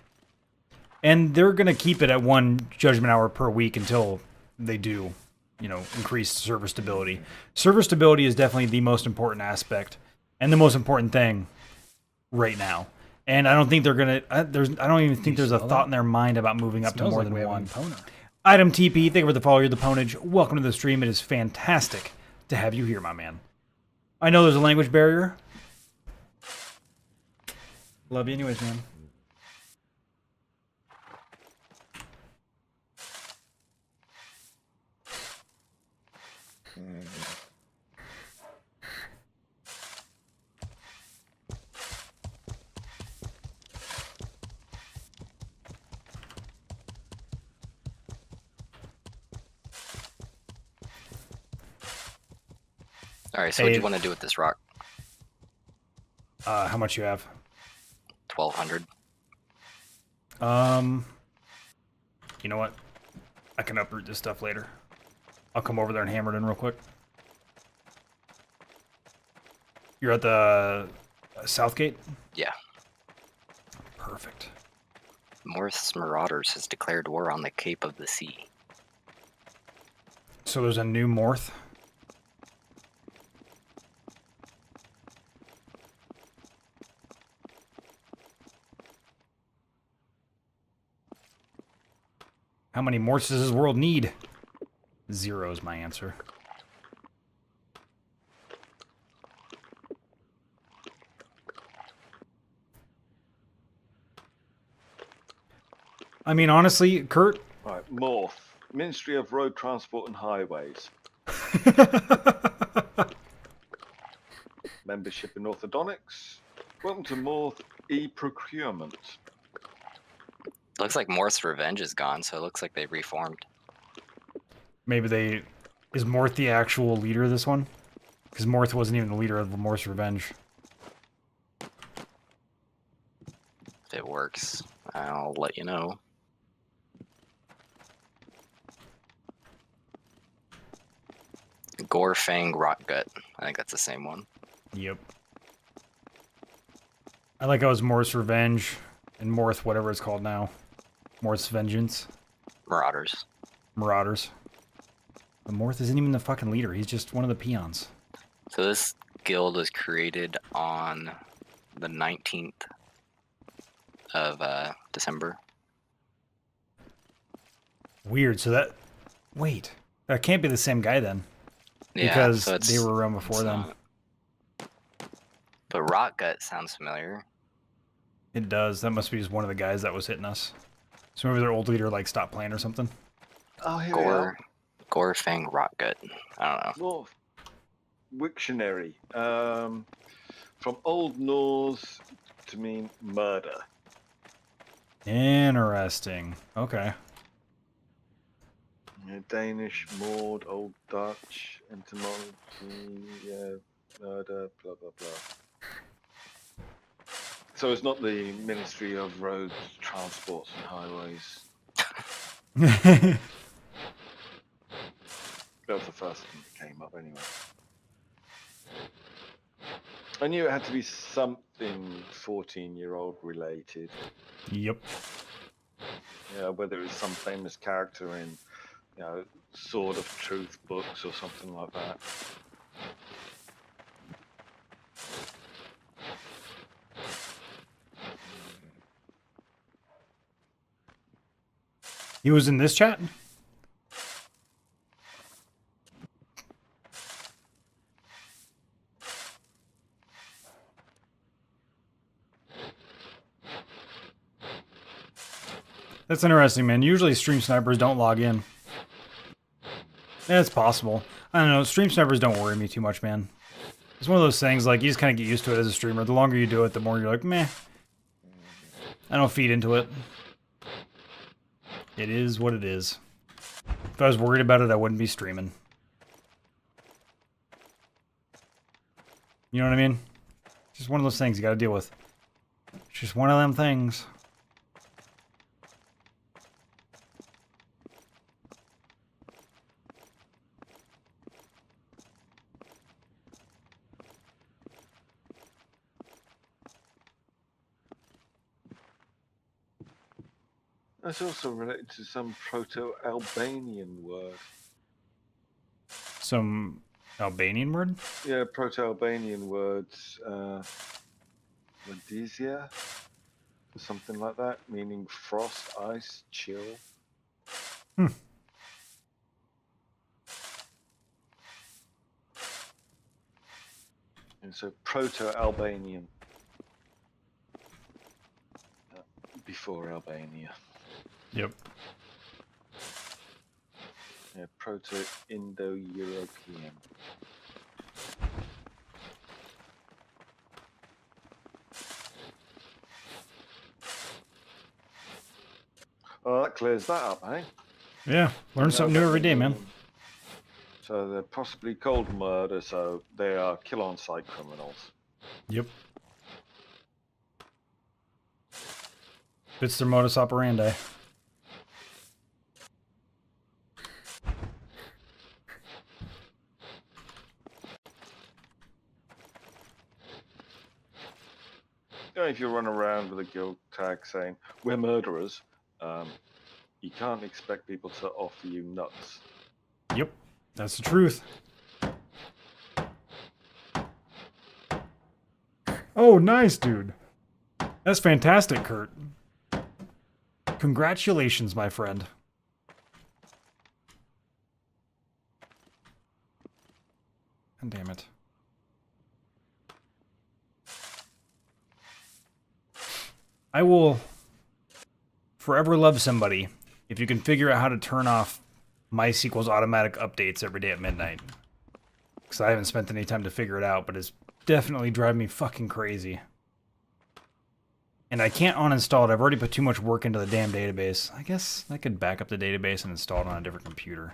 And they're going to keep it at 1 judgment hour per week until they do, you know, increase server stability. Server stability is definitely the most important aspect and the most important thing right now. And I don't think they're going to, I don't even think there's a thought in their mind about moving up to more than 1. Item TP, thank you for the follow, you're the Pwnage. Welcome to the stream. It is fantastic to have you here, my man. I know there's a language barrier. Love you anyways, man. All right. So what do Hey. you want to do with this rock? How much you have? 1,200. You know what? I can uproot this stuff later. I'll come over there and hammer it in real quick. You're at the south gate? Yeah. Perfect. Morth's Marauders has declared war on the Cape of the Sea. So there's a new Morth. How many Morths does this world need? 0 is my answer. I mean, honestly, Kurt. Right, Morph, Ministry of Road Transport and Highways. Membership in Orthodontics. Welcome to Morph e-procurement. Looks like Morth's Revenge is gone, so it looks like they reformed. Maybe they... Is Morth the actual leader of this one? Because Morth wasn't even the leader of Morth's Revenge. If it works, I'll let you know. Gorefang Rotgut. I think that's the same one. Yep. I like how it's Morth's Revenge and Morth, whatever it's called now. Morth's Vengeance. Marauders. Marauders. But Morth isn't even the fucking leader. He's just one of the peons. So this guild was created on the 19th of December. Weird. So that... Wait. That can't be the same guy then. Yeah, Because so it's, they were around before it's them. not. But Rotgut sounds familiar. It does. That must be just one of the guys that was hitting us. So maybe their old leader like stopped playing or something. Oh, here we are. Gorefang Rotgut. I don't know. Morph. Wiktionary. From Old Norse to mean murder. Interesting. Okay. Yeah, Danish, Maud, Old Dutch, etymology, yeah, murder, blah, blah, blah. So it's not the Ministry of Roads, Transports and Highways. That was the first thing that came up anyway. I knew it had to be something 14-year-old related. Yep. Yeah, whether it was some famous character in, you know, Sword of Truth books or something like that. He was in this chat? That's interesting, man. Usually stream snipers don't log in. Yeah, it's possible. I don't know. Stream snipers don't worry me too much, man. It's one of those things, like, you just kind of get used to it as a streamer. The longer you do it, the more you're like, meh. I don't feed into it. It is what it is. If I was worried about it, I wouldn't be streaming. You know what I mean? It's just one of those things you gotta deal with. It's just one of them things. That's also related to some Proto-Albanian word. Some Albanian word? Yeah, Proto-Albanian words, Rhodesia, or something like that, meaning frost, ice, chill. Hmm. And so Proto-Albanian, before Albania. Yep. Yeah, Proto-Indo-European. Oh, that clears that up, eh? Yeah, learn something new every day, man. So So they're possibly cold murder, so they are kill-on-sight criminals. Yep. Fits their modus operandi. You know, if you run around with a guild tag saying, we're murderers, you can't expect people to offer you nuts. Yep. That's the truth. Oh, nice, dude. That's fantastic, Kurt. Congratulations, my friend. God damn it. I will forever love somebody if you can figure out how to turn off MySQL's automatic updates every day at midnight. Because I haven't spent any time to figure it out, but it's definitely driving me fucking crazy. And I can't uninstall it. I've already put too much work into the damn database. I guess I could back up the database and install it on a different computer.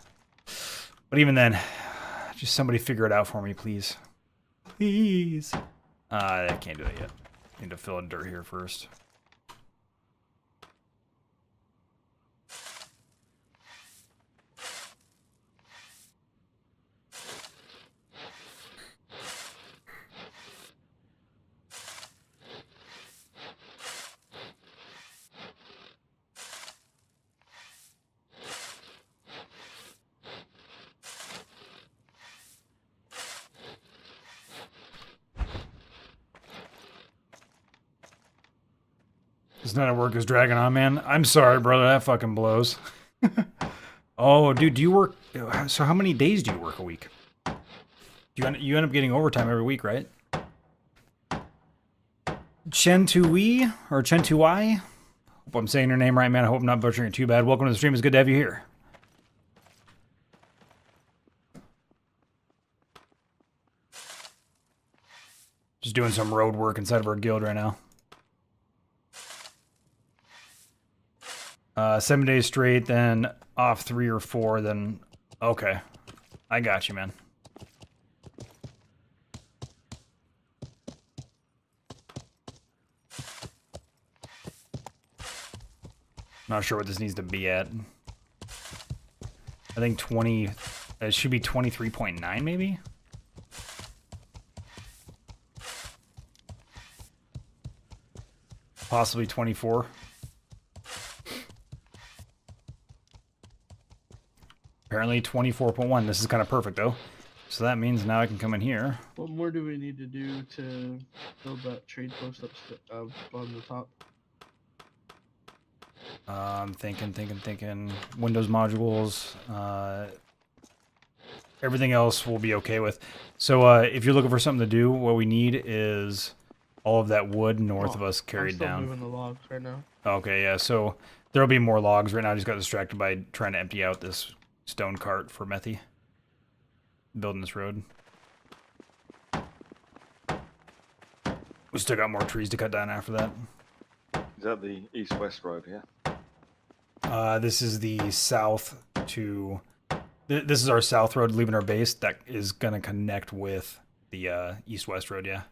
But even then, just somebody figure it out for me, please. Please. I can't do that yet. Need to fill in dirt here first. This night of work is dragging on, man. I'm sorry, brother. That fucking blows. Oh, dude, do you work... So how many days do you work a week? You end up getting overtime every week, right? Chen Tui or Chen Tui? Hope I'm saying your name right, man. I hope I'm not butchering it too bad. Welcome to the stream. It's good to have you here. Just doing some road work inside of our guild right now. 7 days straight, then off 3 or 4, then... Okay. I got you, man. Not sure what this needs to be at. I think 20... It should be 23.9, maybe? Possibly 24. Apparently 24.1. This is kind of perfect, though. So that means now I can come in here. What more do we need to do to build that trade post up on the top? Thinking. Windows modules. Everything else we'll be okay with. So if you're looking for something to do, what we need is all of that wood north of us carried I'm still down. moving the logs right now. Okay, yeah. So there'll be more logs. Right now I just got distracted by trying to empty out this stone cart for Methy. Building this road. We still got more trees to cut down after that. Is that the east-west road here? This is the south to... This is our south road leaving our base. That is going to connect with the east-west road, yeah.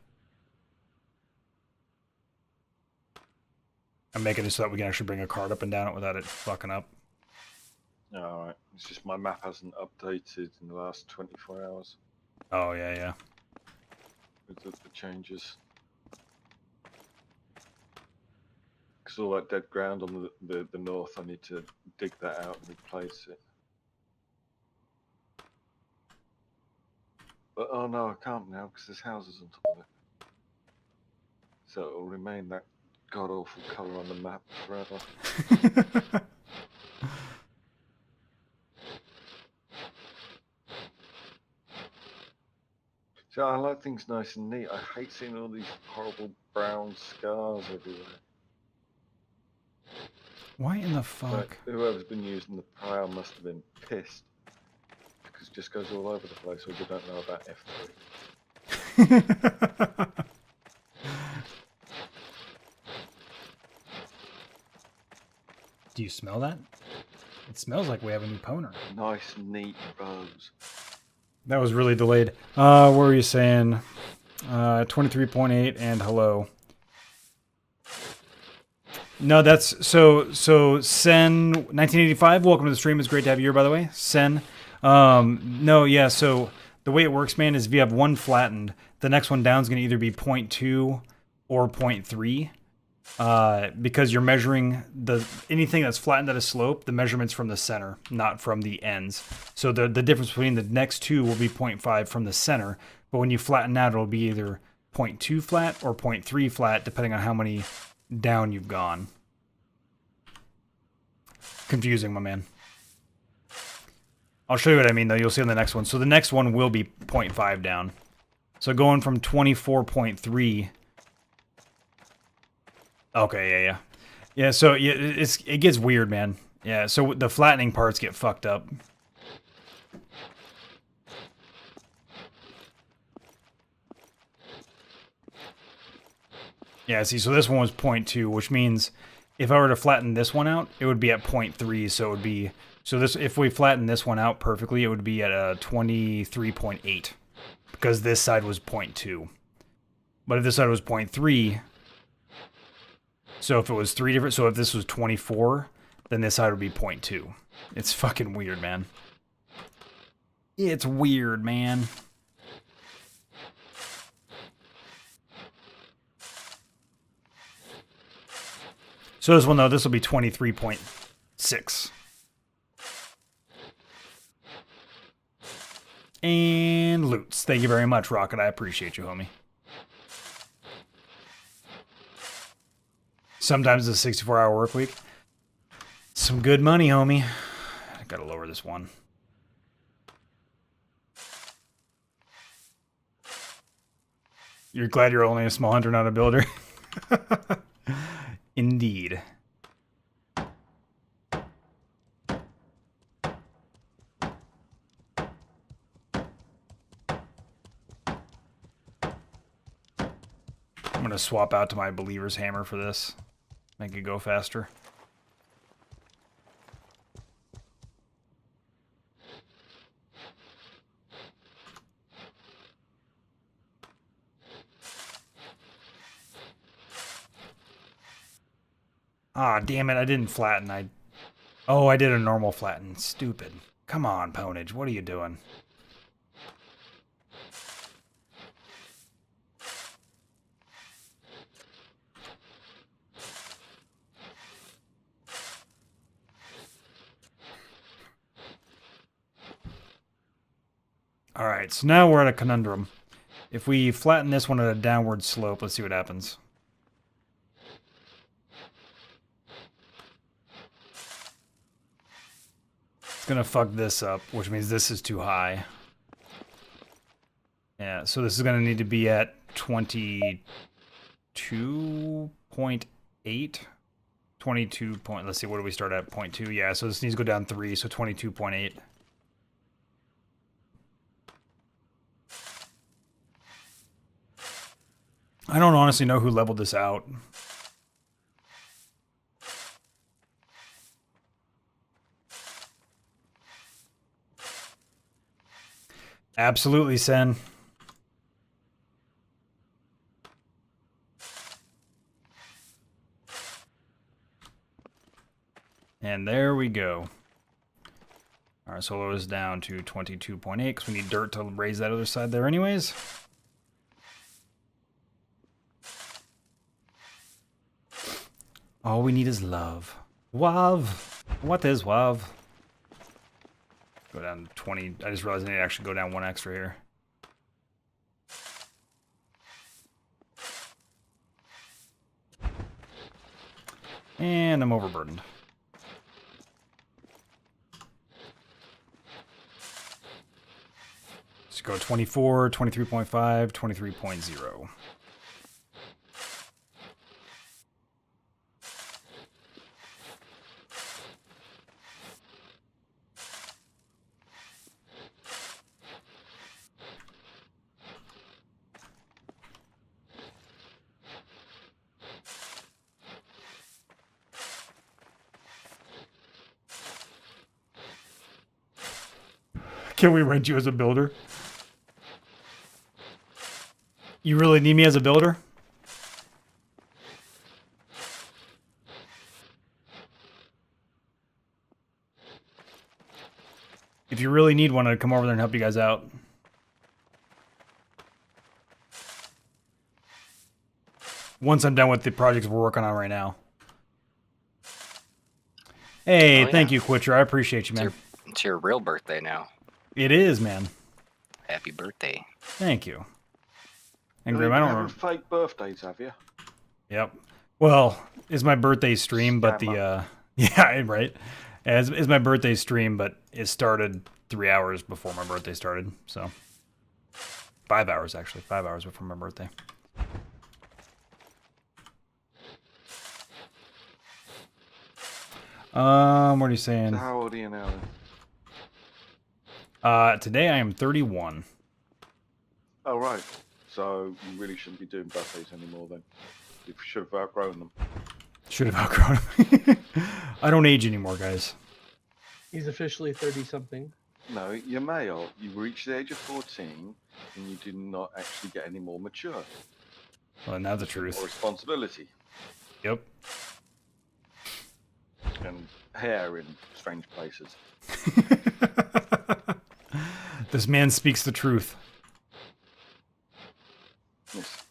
I'm making it so that we can actually bring a cart up and down it without it fucking up. Alright. It's just my map hasn't updated in the last 24 hours Oh, yeah. with the changes. Because all that dead ground on the north, I need to dig that out and replace it. But oh no, I can't now because there's houses on top of it. So it will remain that god-awful colour on the map forever. So I like things nice and neat. I hate seeing all these horrible brown scars everywhere. Why in the fuck? Like, whoever's been using the prior must have been pissed. Because it just goes all over the place, or they don't know about F3. Do you smell that? It smells like we have a new pwner. Nice, neat rows. That was really delayed. What were you saying? 23.8 and hello. No, that's so Sen 1985. Welcome to the stream. It's great to have you here, by the way, Sen. No, yeah. So the way it works, man, is if you have one flattened, the next one down is going to either be 0.2 or 0.3. Because you're measuring anything that's flattened at a slope, the measurement's from the center, not from the ends. So the difference between the next two will be 0.5 from the center, but when you flatten out, it'll be either 0.2 flat or 0.3 flat, depending on how many down you've gone. Confusing, my man. I'll show you what I mean, though. You'll see on the next one. So the next one will be 0.5 down. So going from 24.3. Okay, yeah. Yeah, so yeah, it gets weird, man. Yeah, so the flattening parts get fucked up. Yeah, see, so this one was 0.2, which means if I were to flatten this one out, it would be at 0.3, so it would be... So this, if we flatten this one out perfectly, it would be at a 23.8, because this side was 0.2. But if this side was 0.3... So if it was three different... So if this was 24, then this side would be 0.2. It's fucking weird, man. It's weird, man. So this one, though, this will be 23.6. And loots. Thank you very much, Rocket. I appreciate you, homie. Sometimes it's a 64-hour work week. Some good money, homie. I gotta lower this one. You're glad you're only a small hunter, not a builder? Indeed. I'm gonna swap out to my believer's hammer for this. Make it go faster. Ah, damn it, I didn't flatten. Oh, I did a normal flatten. Stupid. Come on, Pwnage, what are you doing? Alright, so now we're at a conundrum. If we flatten this one at a downward slope, let's see what happens. It's gonna fuck this up, which means this is too high. Yeah, so this is gonna need to be at 22.8. 22 point, let's see, what do we start at? 0.2, yeah, so this needs to go down 3, so 22.8. I don't honestly know who leveled this out. Absolutely, Sen. And there we go. All right, so lower this down to 22.8 because we need dirt to raise that other side there anyways. All we need is love. Wav. What is Wav? Go down to 20. I just realized I need to actually go down one extra here. And I'm overburdened. Let's go 24, 23.5, 23.0. Can we rent you as a builder? You really need me as a builder? If you really need one, I'd come over there and help you guys out. Once I'm done with the projects we're working on right now. Hey, Oh, thank yeah. you, Quitcher. I appreciate you, man. It's your real birthday now. It is, man. Happy birthday. Thank you. And You've Grim, I been don't having remember. fake birthdays, have you? Yep. Well, it's my birthday stream, but Scammer. yeah, right. It's my birthday stream, but it started 3 hours before my birthday started. So 5 hours actually, 5 hours before my birthday. What are you saying? So how old are you now then? Today I am 31. Oh, right. So you really shouldn't be doing birthdays anymore then. You should have outgrown them. Should have outgrown them. I don't age anymore, guys. He's officially 30-something. No, you're male. You reach the age of 14 and you do not actually get any more mature. Well, now the Or truth. responsibility. Yep. And hair in strange places. This man speaks the truth. Yes,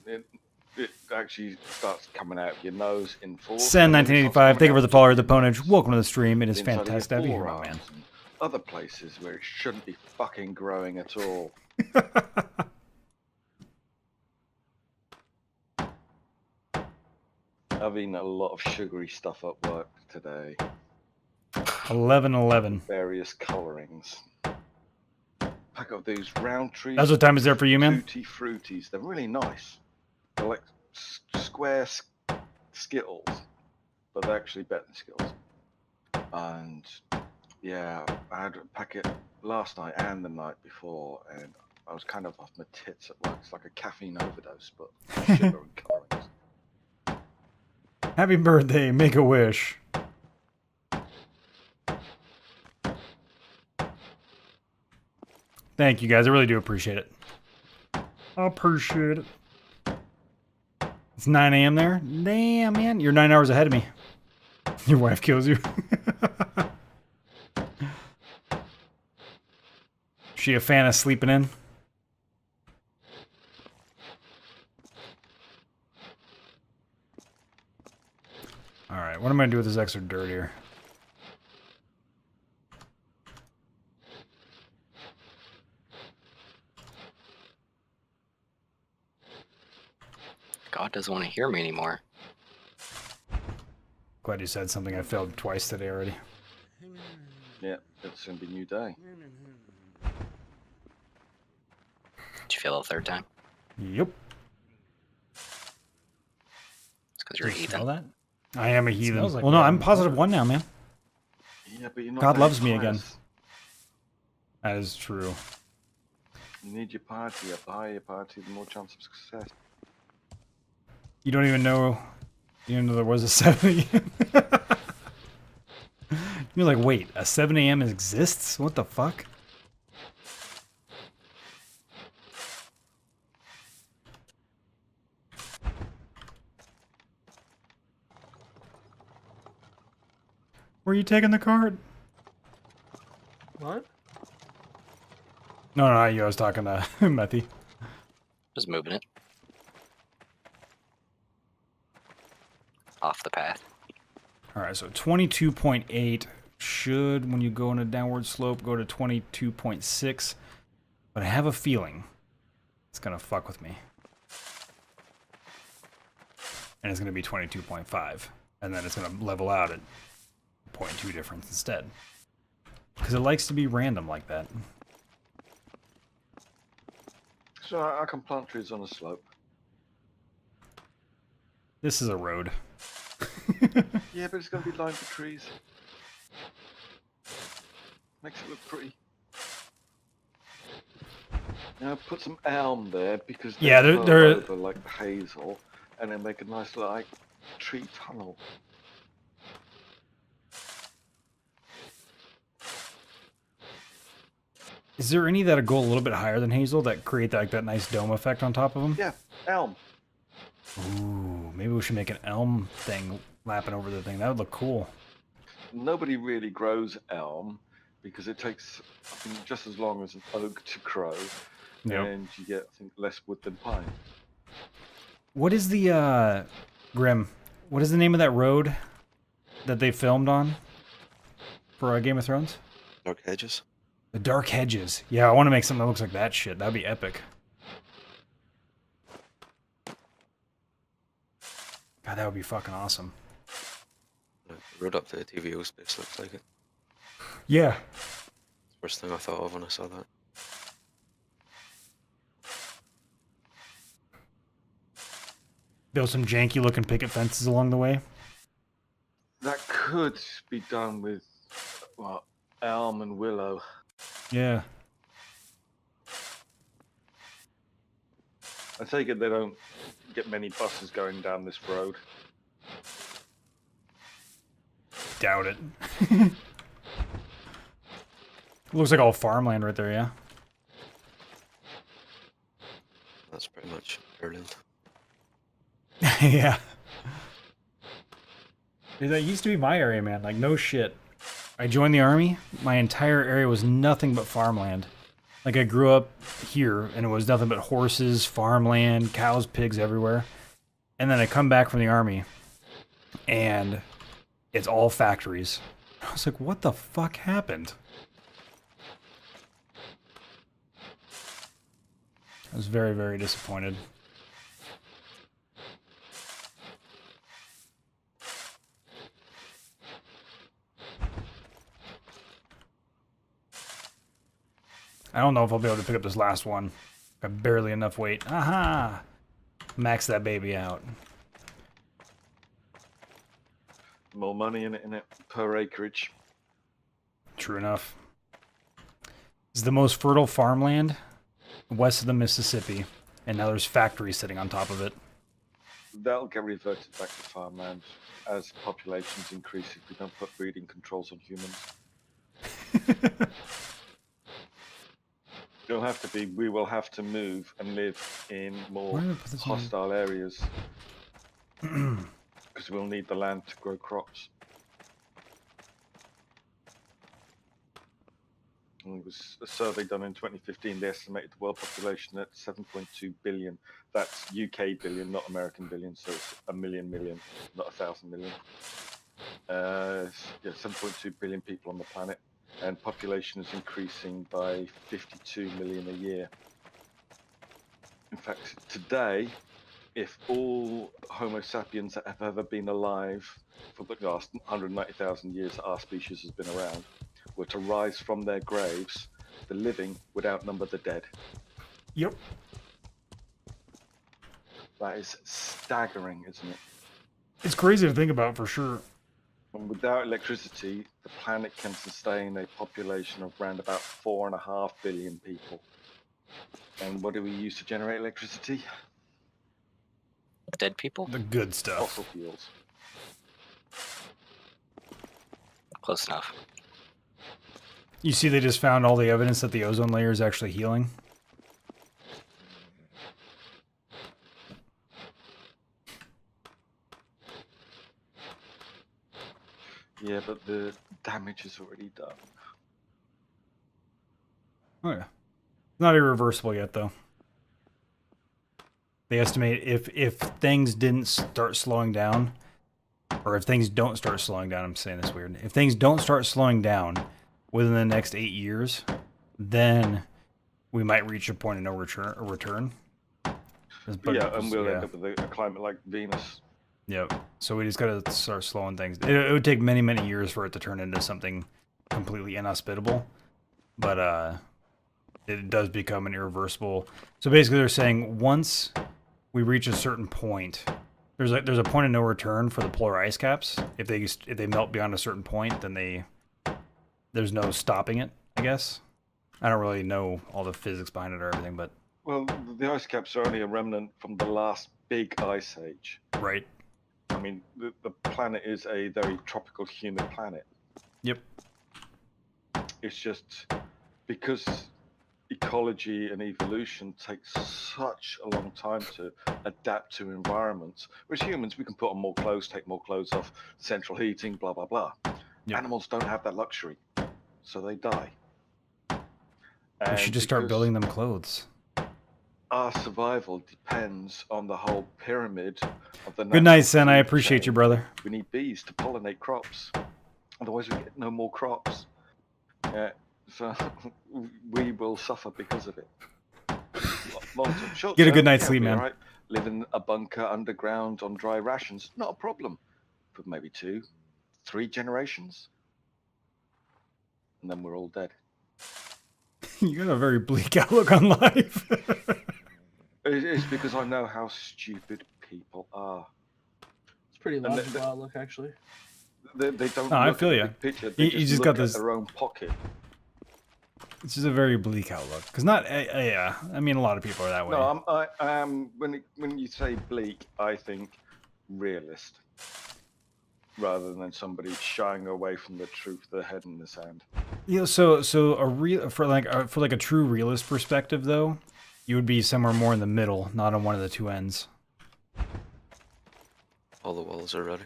it actually starts coming out of your nose in force. Sen and then it 1985, starts thank you coming for the out follower, of the your Ponage. nose, Welcome to the stream. It is inside of your fantastic to have you here, my forearms, man. and other places where it shouldn't be fucking growing at all. I've eaten a lot of sugary stuff at work today. 11:11. Various colorings. Pack of these round trees. That's what time is there for you, man? Tutti Fruities. They're really nice. They're like square Skittles, but they're actually better than Skittles. And yeah, I had a packet last night and the night before, and I was kind of off my tits at work. It's like a caffeine overdose, but sugar and colorings. Happy birthday, make a wish. Thank you guys, I really do appreciate it. I appreciate it. It's 9 a.m. there? Damn, man, you're 9 hours ahead of me. Your wife kills you. She a fan of sleeping in? Alright, what am I gonna do with this extra dirt here? God doesn't want to hear me anymore. Glad you said something. I failed twice today already. Yeah, it's gonna be a new day. Did you fail the third time? Yep. It's because you're a Did you heathen. smell that? I am a heathen. smells like Well, no, red I'm and positive pepper. 1 now, man. Yeah, but you're not God very loves me again. pious. That is true. You need your piety. The higher your piety, the more chance of success. You don't even know. You know there was a 7 a.m. You're like, wait, a 7 a.m. exists? What the fuck? Where are you taking the card? What? No, not you. I was talking to Methy. Just moving it. Off the path. All right, so 22.8 should, when you go in a downward slope, go to 22.6. But I have a feeling it's going to fuck with me. And it's going to be 22.5. And then it's going to level out at 0.2 difference instead. Because it likes to be random like that. So I can plant trees on a slope. This is a road. Yeah, but it's going to be lined with trees. Makes it look pretty. Now put some elm there because Yeah, they they're- curl over like hazel, and then make a nice like tree tunnel. Is there any that go a little bit higher than hazel that create like that nice dome effect on top of them? Yeah, Elm. Ooh, maybe we should make an elm thing lapping over the thing. That would look cool. Nobody really grows elm because it takes, I think, just as long as an oak to grow, Yep. and you get, I think, less wood than pine. What is the Grim? What is the name of that road that they filmed on for Game of Thrones? Dark Hedges. The Dark Hedges. Yeah, I want to make something that looks like that shit. That'd be epic. God, that would be fucking awesome. The road up to the TVO space looks like it. Yeah. First thing I thought of when I saw that. Build some janky looking picket fences along the way. That could be done with, well, elm and willow. Yeah. I take it they don't get many buses going down this road. Doubt it. Looks like all farmland right there, yeah? That's pretty much Ireland. Yeah. Dude, that used to be my area, man. Like, no shit. I joined the army, my entire area was nothing but farmland. Like, I grew up here, and it was nothing but horses, farmland, cows, pigs everywhere. And then I come back from the army, and it's all factories. I was like, what the fuck happened? I was very, very disappointed. I don't know if I'll be able to pick up this last one. Got barely enough weight. Aha! Max that baby out. More money in it, per acreage. True enough. It's the most fertile farmland west of the Mississippi, and now there's factories sitting on top of it. That'll get reverted back to farmland as populations increase if we don't put breeding controls on humans. It'll have to be, we will have to move and live in more Why did I put this on? hostile areas. Because we'll need the land to grow crops. And it was a survey done in 2015. They estimated the world population at 7.2 billion. That's UK billion, not American billion. So it's a million, not 1,000 million. Yeah, 7.2 billion people on the planet. And population is increasing by 52 million a year. In fact, today, if all Homo sapiens that have ever been alive for the last 190,000 years that our species has been around were to rise from their graves, the living would outnumber the dead. Yep. That is staggering, isn't it? It's crazy to think about, for sure. And without electricity, the planet can sustain a population of around about 4.5 billion people. And what do we use to generate electricity? Dead people? The good stuff. Fossil fuels. Close enough. You see, they just found all the evidence that the ozone layer is actually healing. Yeah, but the damage is already done. Oh yeah. Not irreversible yet, though. They estimate if things didn't start slowing down, or if things don't start slowing down, I'm saying this weird. If things don't start slowing down within the next 8 years, then we might reach a point of no return. Yeah, and we'll end up with a climate like Venus. Yep. So we just gotta start slowing things. It would take many, many years for it to turn into something completely inhospitable, but it does become an irreversible. So basically, they're saying once we reach a certain point, there's a point of no return for the polar ice caps. If they melt beyond a certain point, then there's no stopping it, I guess. I don't really know all the physics behind it or everything, but Well, the ice caps are only a remnant from the last big ice age. right. I mean, the planet is a very tropical, humid planet. Yep. It's just because ecology and evolution takes such a long time to adapt to environments. Whereas humans, we can put on more clothes, take more clothes off, central heating, blah, blah, blah. Yep. Animals don't have that luxury, so they die. We should just start building them clothes. Our survival depends on the whole pyramid of the Good night, natural Sen. I food appreciate chain. you, brother. We need bees to pollinate crops. Otherwise, we get no more crops. So we will suffer because of it. Long term, short Get a term, good night's yeah, sleep, we'll be man. all right. Live in a bunker underground on dry rations, not a problem. For maybe 2, 3 generations. And then we're all dead. You got a very bleak outlook on life. It's because I know how stupid people are. It's pretty And logical outlook, actually. They don't No, I look feel at the ya. big picture. They You just look got at this- their own pocket. It's just a very bleak outlook. Because yeah, I mean, a lot of people are that way. No, I am. When you say bleak, I think realist, rather than somebody shying away from the truth, their head in the sand. You know, so for like a true realist perspective, though, you would be somewhere more in the middle, not on one of the two ends. All the walls are ready.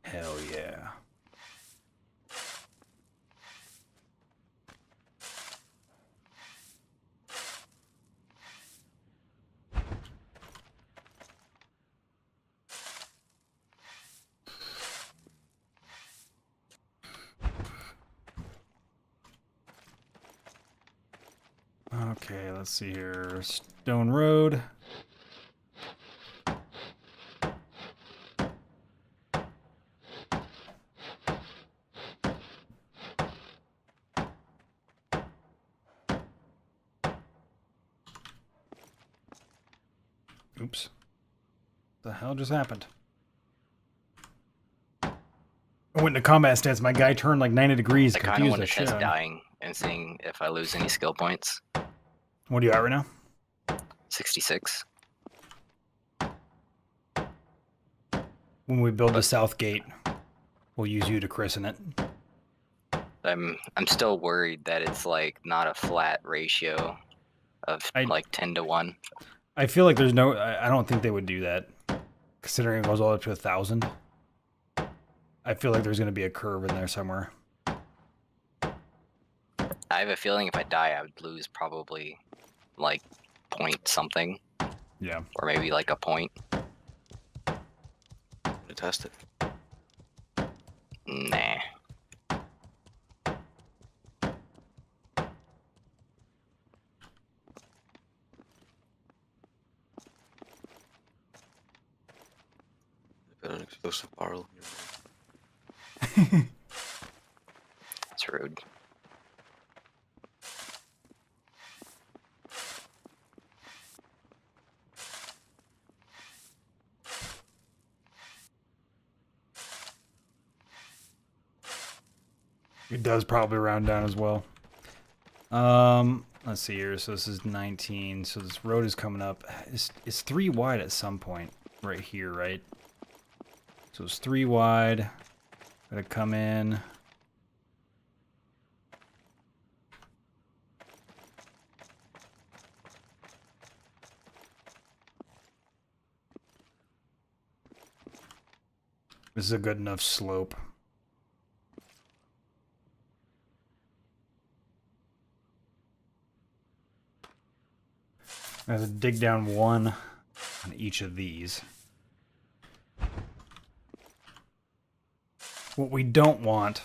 Hell yeah. Okay, let's see here. Stone Road. Oops. What the hell just happened? I went into combat stance. My guy turned like 90 degrees. I kind of Confused want the to shit test out of me. dying and seeing if I lose any skill points. What are you at right now? 66. When we build the south gate, we'll use you to christen it. I'm still worried that it's like not a flat ratio of like 10 to 1. I feel like there's no. I don't think they would do that, considering it goes all up to 1,000. I feel like there's going to be a curve in there somewhere. I have a feeling if I die, I would lose probably like point something, Yeah. or maybe like a point. To test it. Nah. Put an explosive barrel. It's rude. It does probably round down as well. Let's see here. So this is 19. So this road is coming up. It's 3 wide at some point right here, right? So it's 3 wide. Gotta come in. This is a good enough slope. I have to dig down 1 on each of these. What we don't want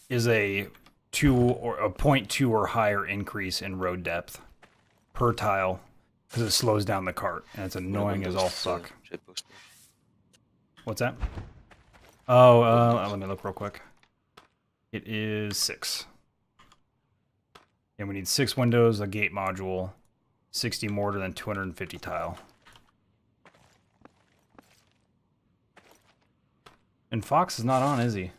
is a 0.2 or higher increase in road depth per tile, because it slows down the cart and it's annoying as all fuck. What's that? Oh, let me look real quick. It is 6. And we need 6 windows, a gate module, 60 mortar, then 250 tile. And Fox is not on, is he?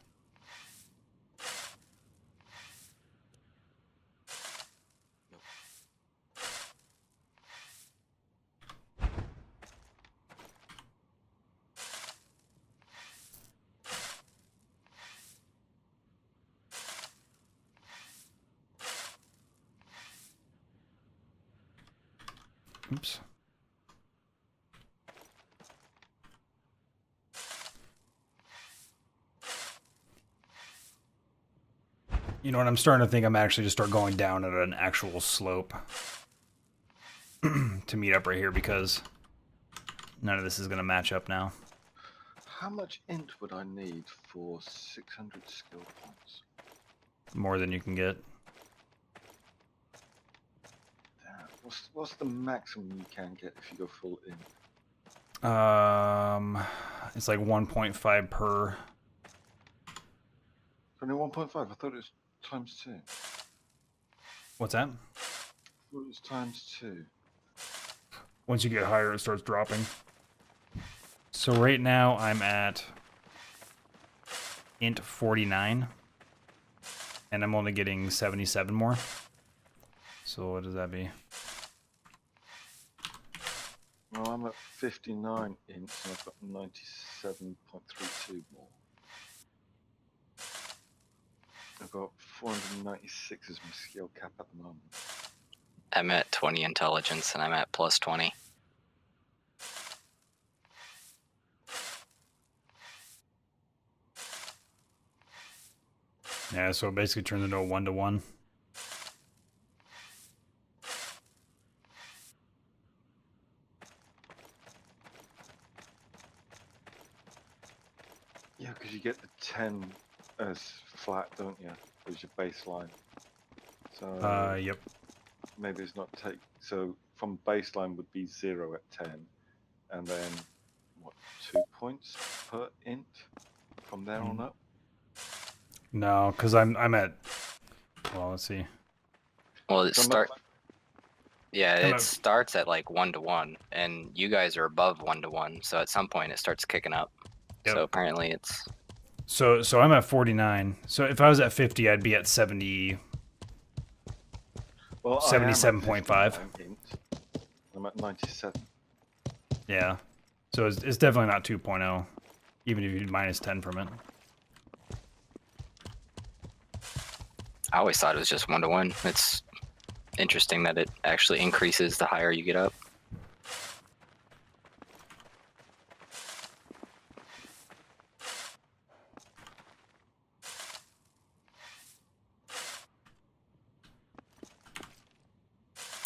Oops. You know what? I'm starting to think I'm actually just start going down at an actual slope to meet up right here because none of this is going to match up now. How much int would I need for 600 skill points? More than you can get. Damn. What's the maximum you can get if you go full int? It's like 1.5 per. Only 1.5. I thought it was times 2. What's that? I thought it was times 2. Once you get higher, it starts dropping. So right now I'm at int 49, and I'm only getting 77 more. So what does that be? Well, I'm at 59 int, and I've got 97.32 more. I've got 496 as my skill cap at the moment. I'm at 20 intelligence, and I'm at plus 20. Yeah, so it basically turns into a 1-to-1. Yeah, because you get the 10 as flat, don't you? As your baseline. So Yep. maybe it's not take. So from baseline would be 0 at 10, and then what? 2 points per int from there on up. No, because I'm at. Well, let's see. Well, it So I'm start. at- Yeah, I'm it at- starts at like 1-to-1, and you guys are above 1-to-1. So at some point, it starts kicking up. Yep. So apparently, it's So I'm at 49. So if I was at 50, I'd be at 70. Well, I am at 77.5. 59 int. I'm at 97. Yeah. So it's definitely not 2.0, even if you minus 10 from it. I always thought it was just 1-to-1. It's interesting that it actually increases the higher you get up.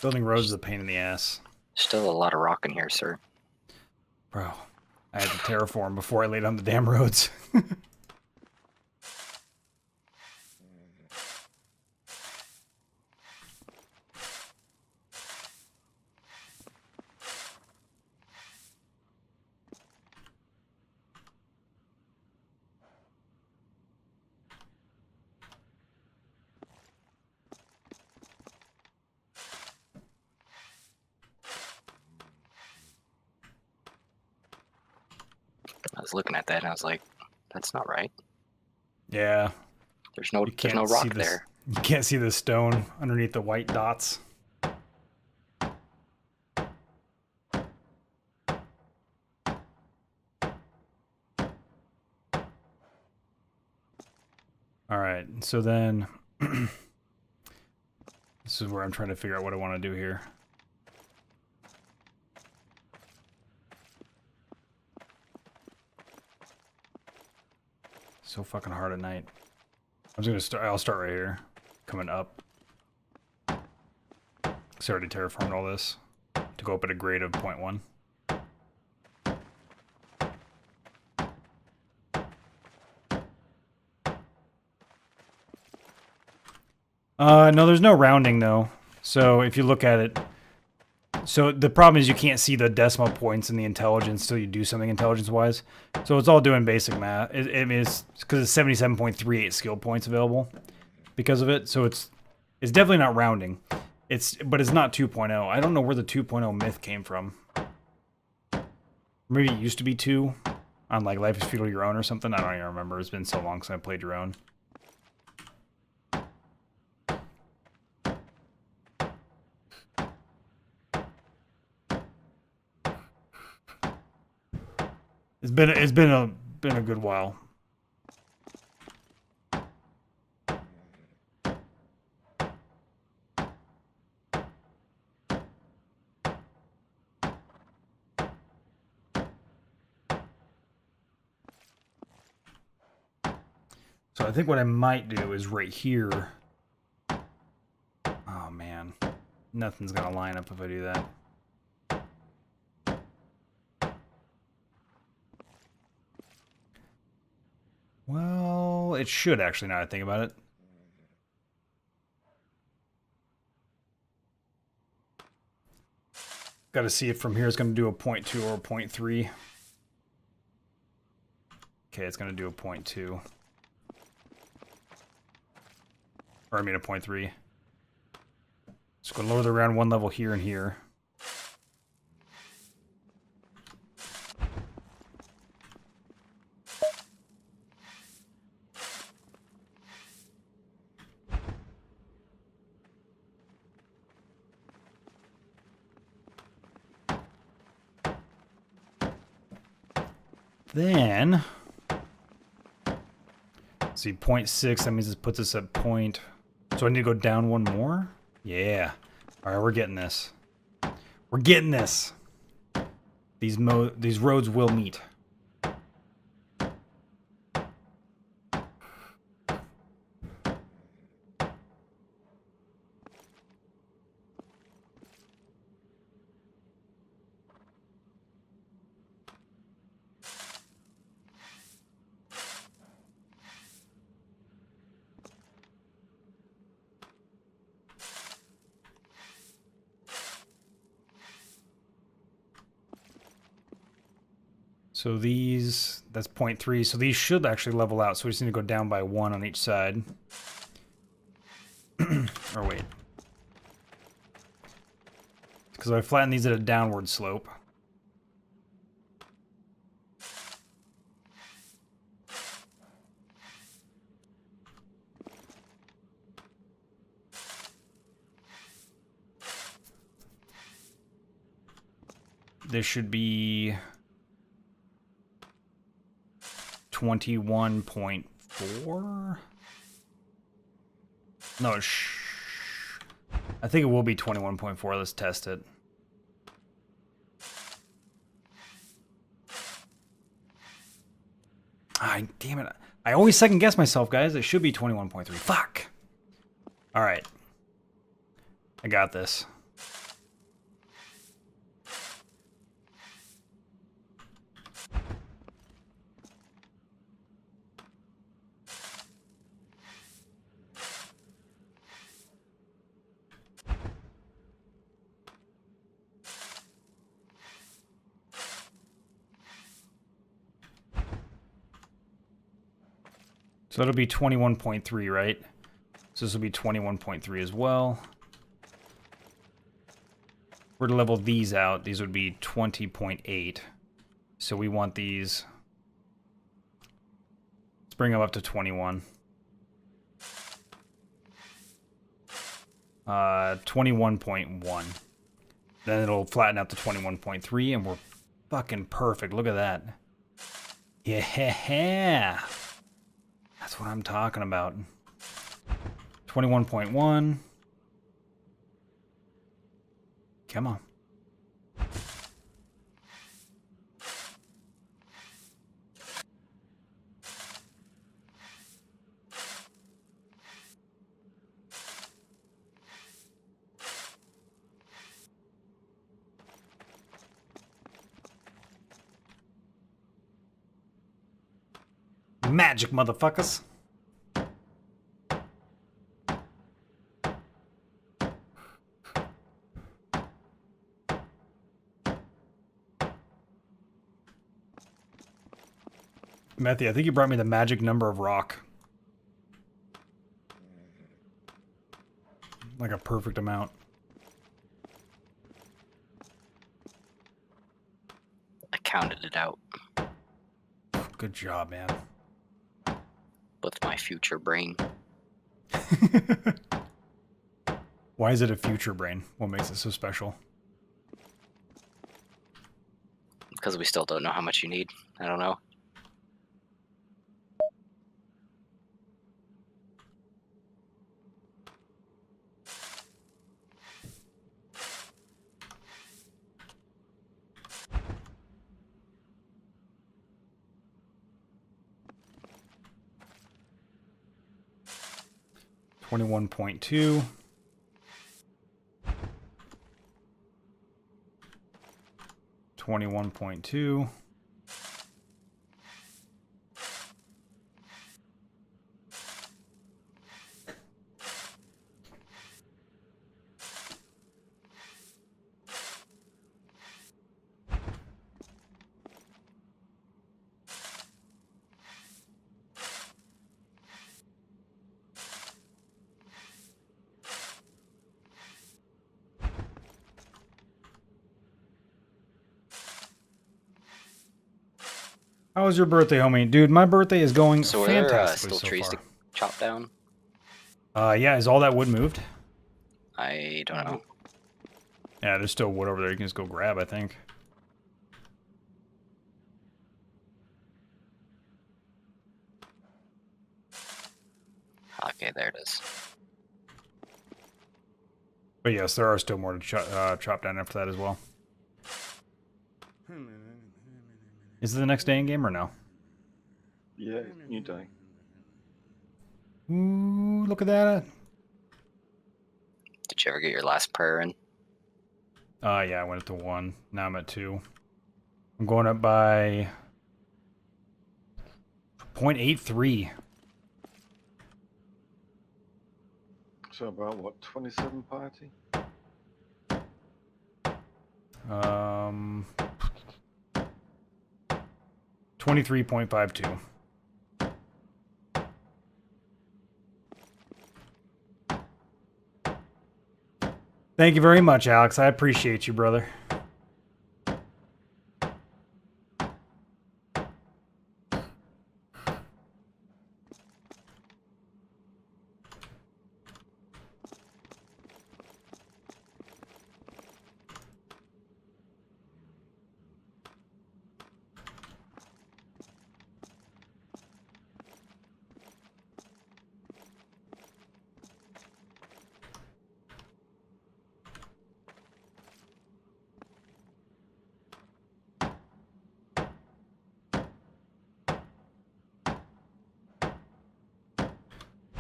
Building roads is a pain in the ass. Still a lot of rock in here, sir. Bro, I had to terraform before I laid on the damn roads. I was looking at that and I was like, that's not right. Yeah. There's no You there's no can't see rock this. there. You can't see the stone underneath the white dots. All right, so then this is where I'm trying to figure out what I want to do here. So fucking hard at night. I'm just gonna start. I'll start right here, coming up. So I already terraformed all this to go up at a grade of 0.1. No, there's no rounding though. So if you look at it, so the problem is you can't see the decimal points in the intelligence till you do something intelligence-wise. So it's all doing basic math. It's because it's 77.38 skill points available because of it. So it's definitely not rounding. But it's not 2.0. I don't know where the 2.0 myth came from. Maybe it used to be 2 on like Life is Feudal Your Own or something. I don't even remember. It's been so long since I played Your Own. It's been a good while. I think what I might do is right here. Oh man, nothing's gonna line up if I do that. Well, it should actually, now that I think about it. Got to see if from here it's going to do a 0.2 or a 0.3. Okay, it's going to do a 0.2. Or I mean a 0.3. Just going to lower the round one level here and here. Then, see, 0.6, that means this puts us at point. So I need to go down one more? Yeah. All right, we're getting this. We're getting this. These roads will meet. So these, that's 0.3. So these should actually level out. So we just need to go down by 1 on each side. Or wait. Because I flatten these at a downward slope. This should be 21.4. No, I think it will be 21.4. Let's test it. Ah, damn it. I always second guess myself, guys. It should be 21.3. Fuck. All right. I got this. So it'll be 21.3, right? So this will be 21.3 as well. We're to level these out. These would be 20.8. So we want these. Let's bring them up to 21. 21.1. Then it'll flatten out to 21.3 and we're fucking perfect. Look at that. Yeah. That's what I'm talking about. 21.1. Come on. Magic, motherfuckers. Matthew, I think you brought me the magic number of rock. Like a perfect amount. I counted it out Good job, man. with my future brain. Why is it a future brain? What makes it so special? Because we still don't know how much you need. I don't know. 21.2. 21.2. How was your birthday, homie? Dude, my birthday is going So are there fantastically still so trees far. to chop down? Yeah, is all that wood moved? I don't know. Yeah, there's still wood over there. You can just go grab, I think. Okay, there it is. But yes, there are still more to chop down after that as well. Is it the next day in game or no? Yeah, new day. Ooh, look at that. Did you ever get your last prayer in? Yeah, I went up to 1. Now I'm at 2. I'm going up by 0.83. So about what, 27 party? 23.52. Thank you very much, Alex. I appreciate you, brother.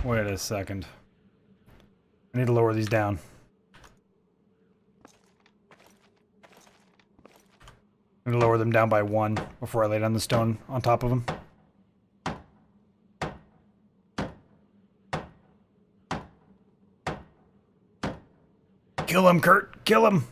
Wait a second. I need to lower these down. I'm going to lower them down by 1 before I lay down the stone on top of them. Kill him, Kurt! Kill him!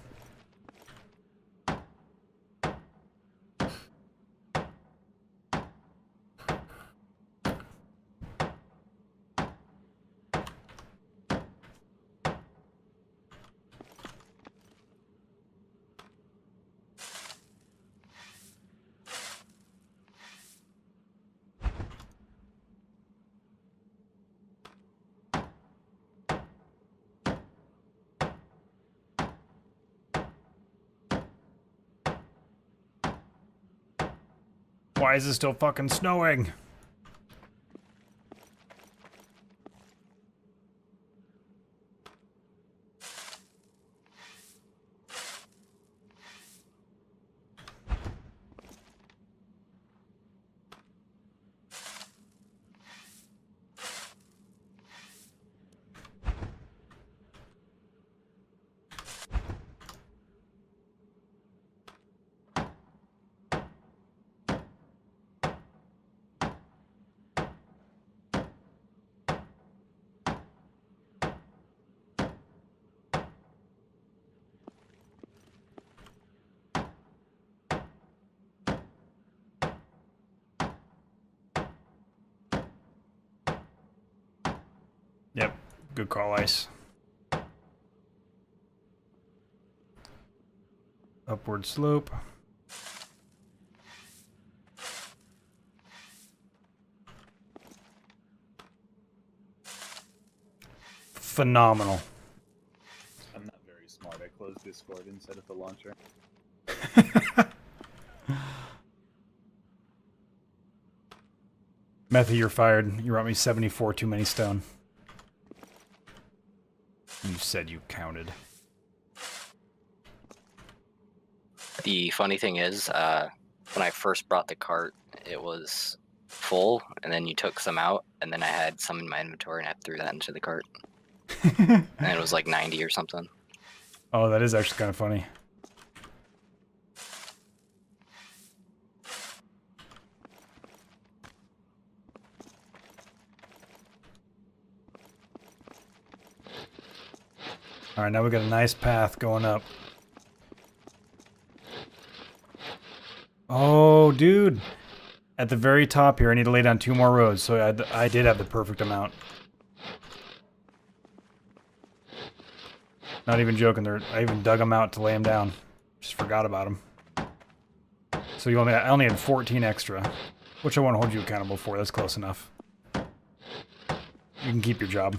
Why is it still fucking snowing? Yep, good call, Ice. Upward slope. Phenomenal. I'm not very smart. I closed Discord instead of the launcher. Methy, you're fired. You brought me 74 too many stone. You said you counted. The funny thing is, when I first brought the cart, it was full, and then you took some out, and then I had some in my inventory, and I threw that into the cart, Oh, and it was like 90 or something. that is actually kind of funny. All right, now we got a nice path going up. Oh, dude. At the very top here, I need to lay down 2 more roads, so I did have the perfect amount. Not even joking, I even dug them out to lay them down. Just forgot about them. So I only had 14 extra, which I won't hold you accountable for. That's close enough. You can keep your job.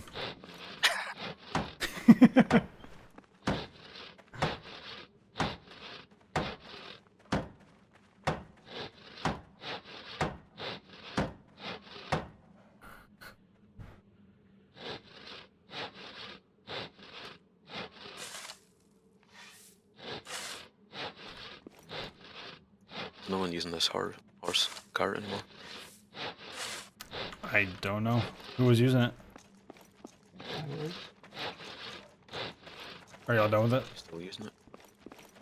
No one using this horse cart anymore. I don't know. Who was using it? Are y'all done with it? Still using it.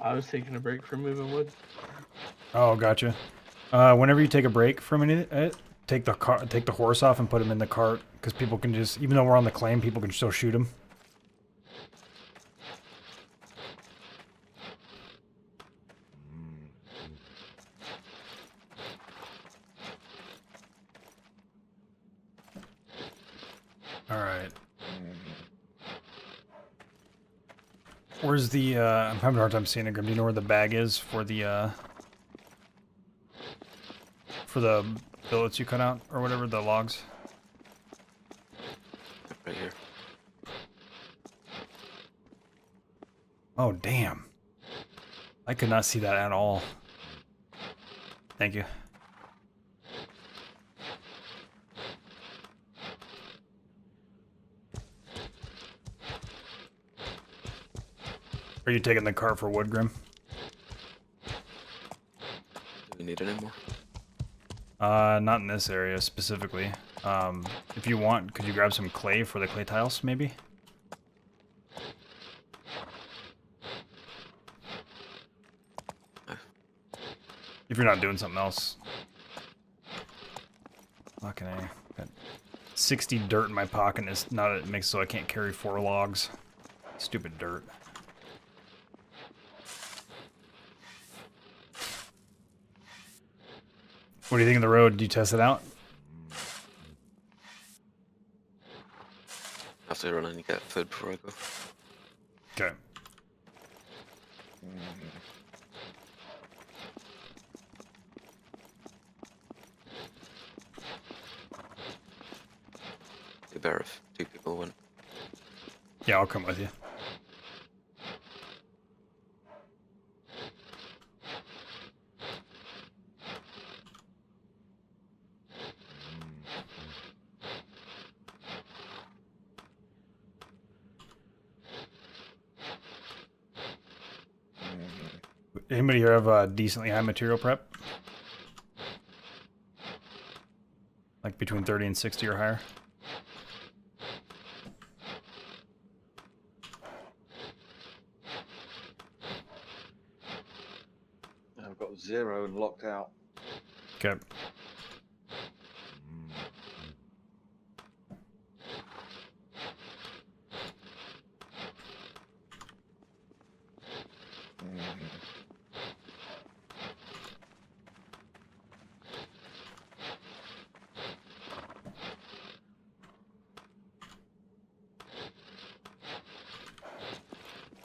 I was taking a break from moving wood. Oh, gotcha. Whenever you take a break from it, take the horse off and put him in the cart, because people can just, even though we're on the claim, people can still shoot him. All right. Where's the, I'm having a hard time seeing it, Grim. Do you know where the bag is for the billets you cut out, or whatever, the logs? Right here. Oh, damn. I could not see that at all. Thank you. Are you taking the cart for wood, Grim? Do we need it anymore? Not in this area specifically. If you want, could you grab some clay for the clay tiles, maybe? If you're not doing something else. Fucking A. Got 60 dirt in my pocket, and it's not, it makes so I can't carry 4 logs. Stupid dirt. What do you think of the road? Did you test it out? After run and get food before I go. Okay. It'd be better if 2 people went. Yeah, I'll come with you. Anybody here have a decently high material prep? Like between 30 and 60 or higher? I've got 0 and locked out. Okay.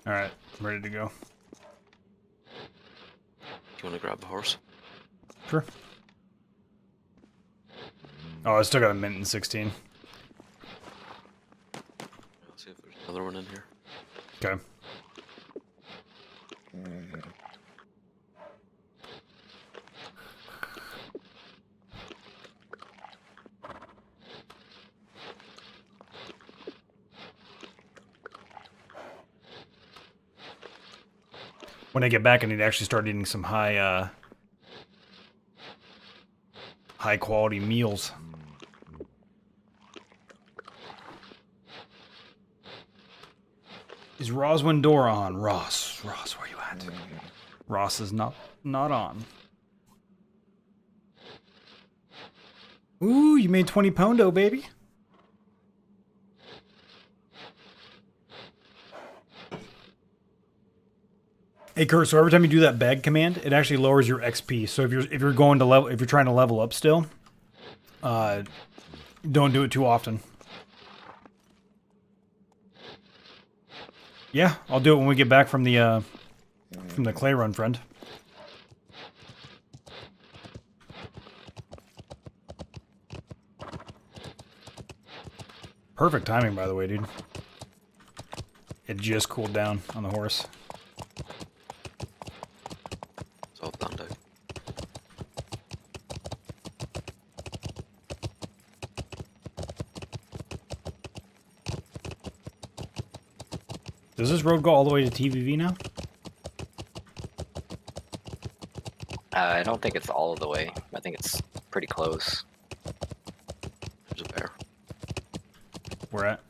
All right, I'm ready to go. You want to grab the horse? Sure. Oh, I still got a mint in 16. Let's see if there's another one in here. Okay. When I get back, I need to actually start eating some high high quality meals. Is Roswin door on? Ross, where you at? Ross is not on. Ooh, you made 20 pondo, baby. Hey Kurt, so every time you do that bag command, it actually lowers your XP. So if you're going to level, if you're trying to level up still, don't do it too often. Yeah, I'll do it when we get back from the clay run, friend. Perfect timing, by the way, dude. It just cooled down on the horse. It's all done out. Does this road go all the way to TVV now? I don't think it's all of the way. I think it's pretty close. There's a bear Where at?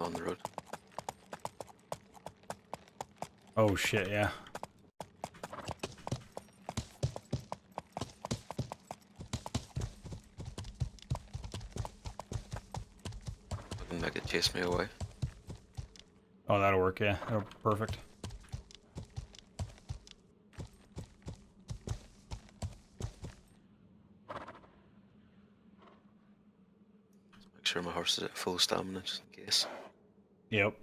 on the road. Oh shit, yeah. I can make it chase me away. Oh, that'll work, yeah. Oh, perfect. Make sure my horse is at full stamina just in case. Yep.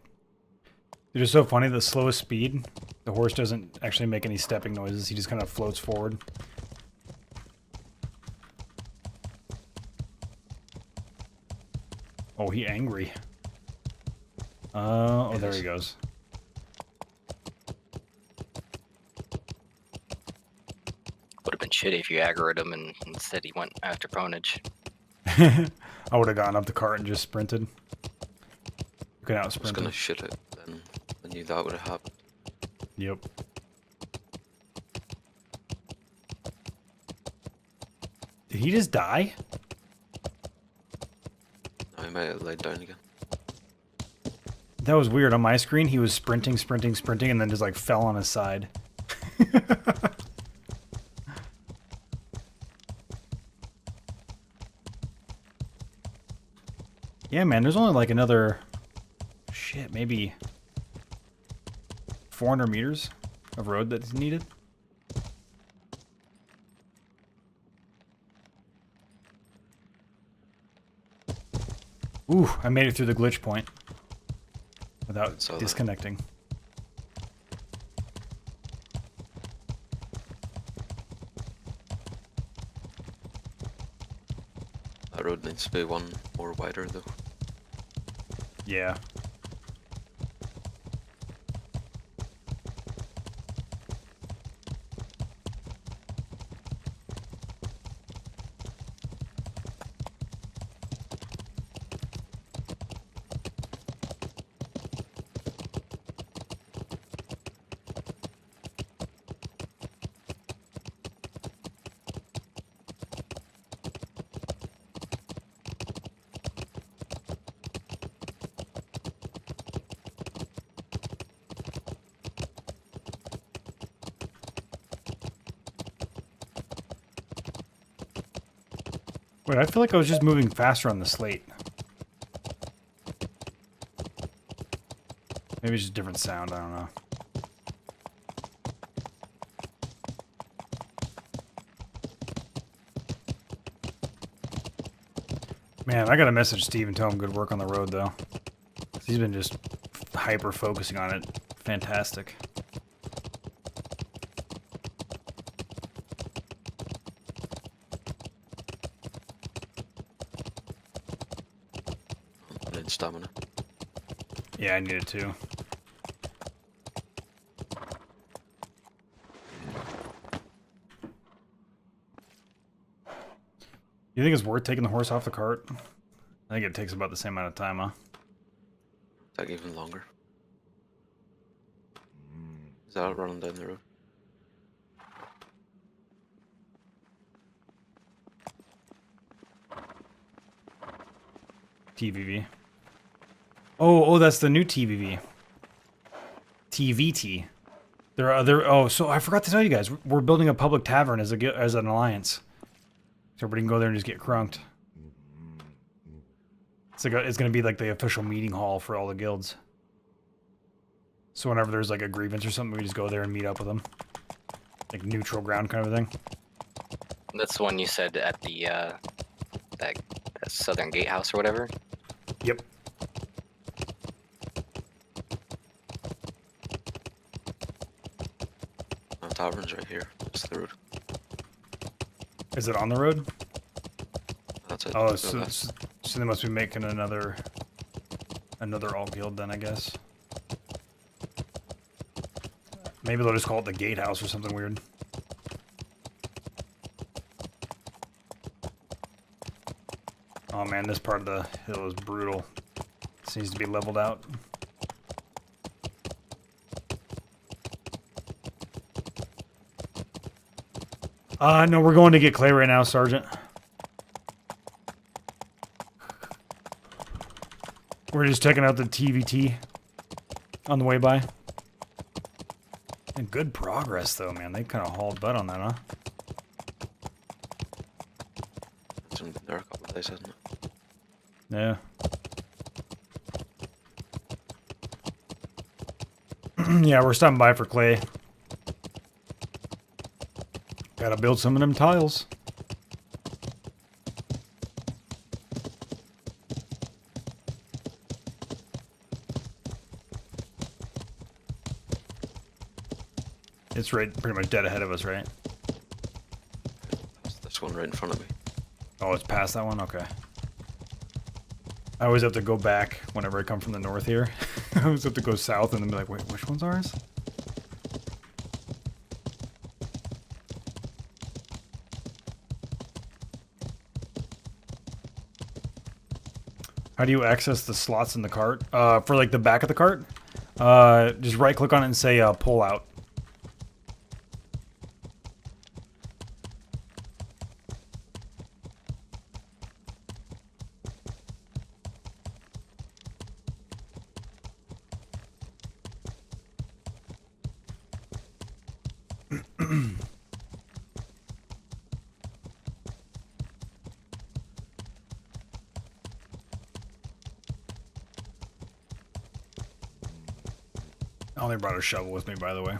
It is so funny, the slowest speed, the horse doesn't actually make any stepping noises, he just kind of floats forward. Oh, he angry. Oh, there he goes. Would have been shitty if you aggroed him and instead he went after Pwnage. I would have gone up the cart and just sprinted. You can out I was sprint gonna him. shit it, then I knew that would have happened. Yep. Did he just die? Now he might have laid down again. That was weird. On my screen, he was sprinting, and then just like fell on his side. Yeah, man, there's only like another... Shit, maybe... 400 meters of road that's needed. Ooh, I made it through the glitch point. Without Saw that. disconnecting. That road needs to be one more wider though. Yeah. Wait, I feel like I was just moving faster on the slate. Maybe it's just a different sound, I don't know. Man, I gotta message Steve and tell him good work on the road, though. He's been just hyper-focusing on it. Fantastic. I need stamina. Yeah, I need it too. You think it's worth taking the horse off the cart? I think it takes about the same amount of time, huh? Take even longer. Is that running down the road? TVV. Oh, that's the new TVV. TVT. There are other. Oh, so I forgot to tell you guys, we're building a public tavern as an alliance, so everybody can go there and just get crunked. It's gonna be like the official meeting hall for all the guilds. So whenever there's like a grievance or something, we just go there and meet up with them, like neutral ground kind of a thing. That's the one you said at the that Southern Gatehouse or whatever. Yep. Tavern's right here. It's the road. Is it on the road? That's it. Oh, so they must be making another alt guild then, I guess. Maybe they'll just call it the Gatehouse or something weird. Oh man, this part of the hill is brutal. This needs to be leveled out. No, we're going to get clay right now, Sergeant. We're just checking out the TVT on the way by. And good progress, though, man. They kind of hauled butt on that, huh? It's only been there a couple of days, hasn't it? Yeah. Yeah, we're stopping by for clay. Gotta build some of them tiles. It's right, pretty much dead ahead of us, right? That's this one right in front of me. Oh, it's past that one? Okay. I always have to go back whenever I come from the north here. I always have to go south and then be like, wait, which one's ours? How do you access the slots in the cart? For like the back of the cart, just right click on it and say pull out. I only brought a shovel with me, by the way.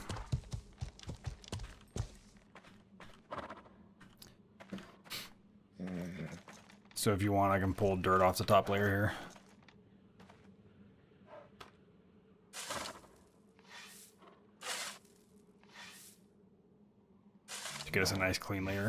So if you want, I can pull dirt off the top layer here. To get us a nice clean layer.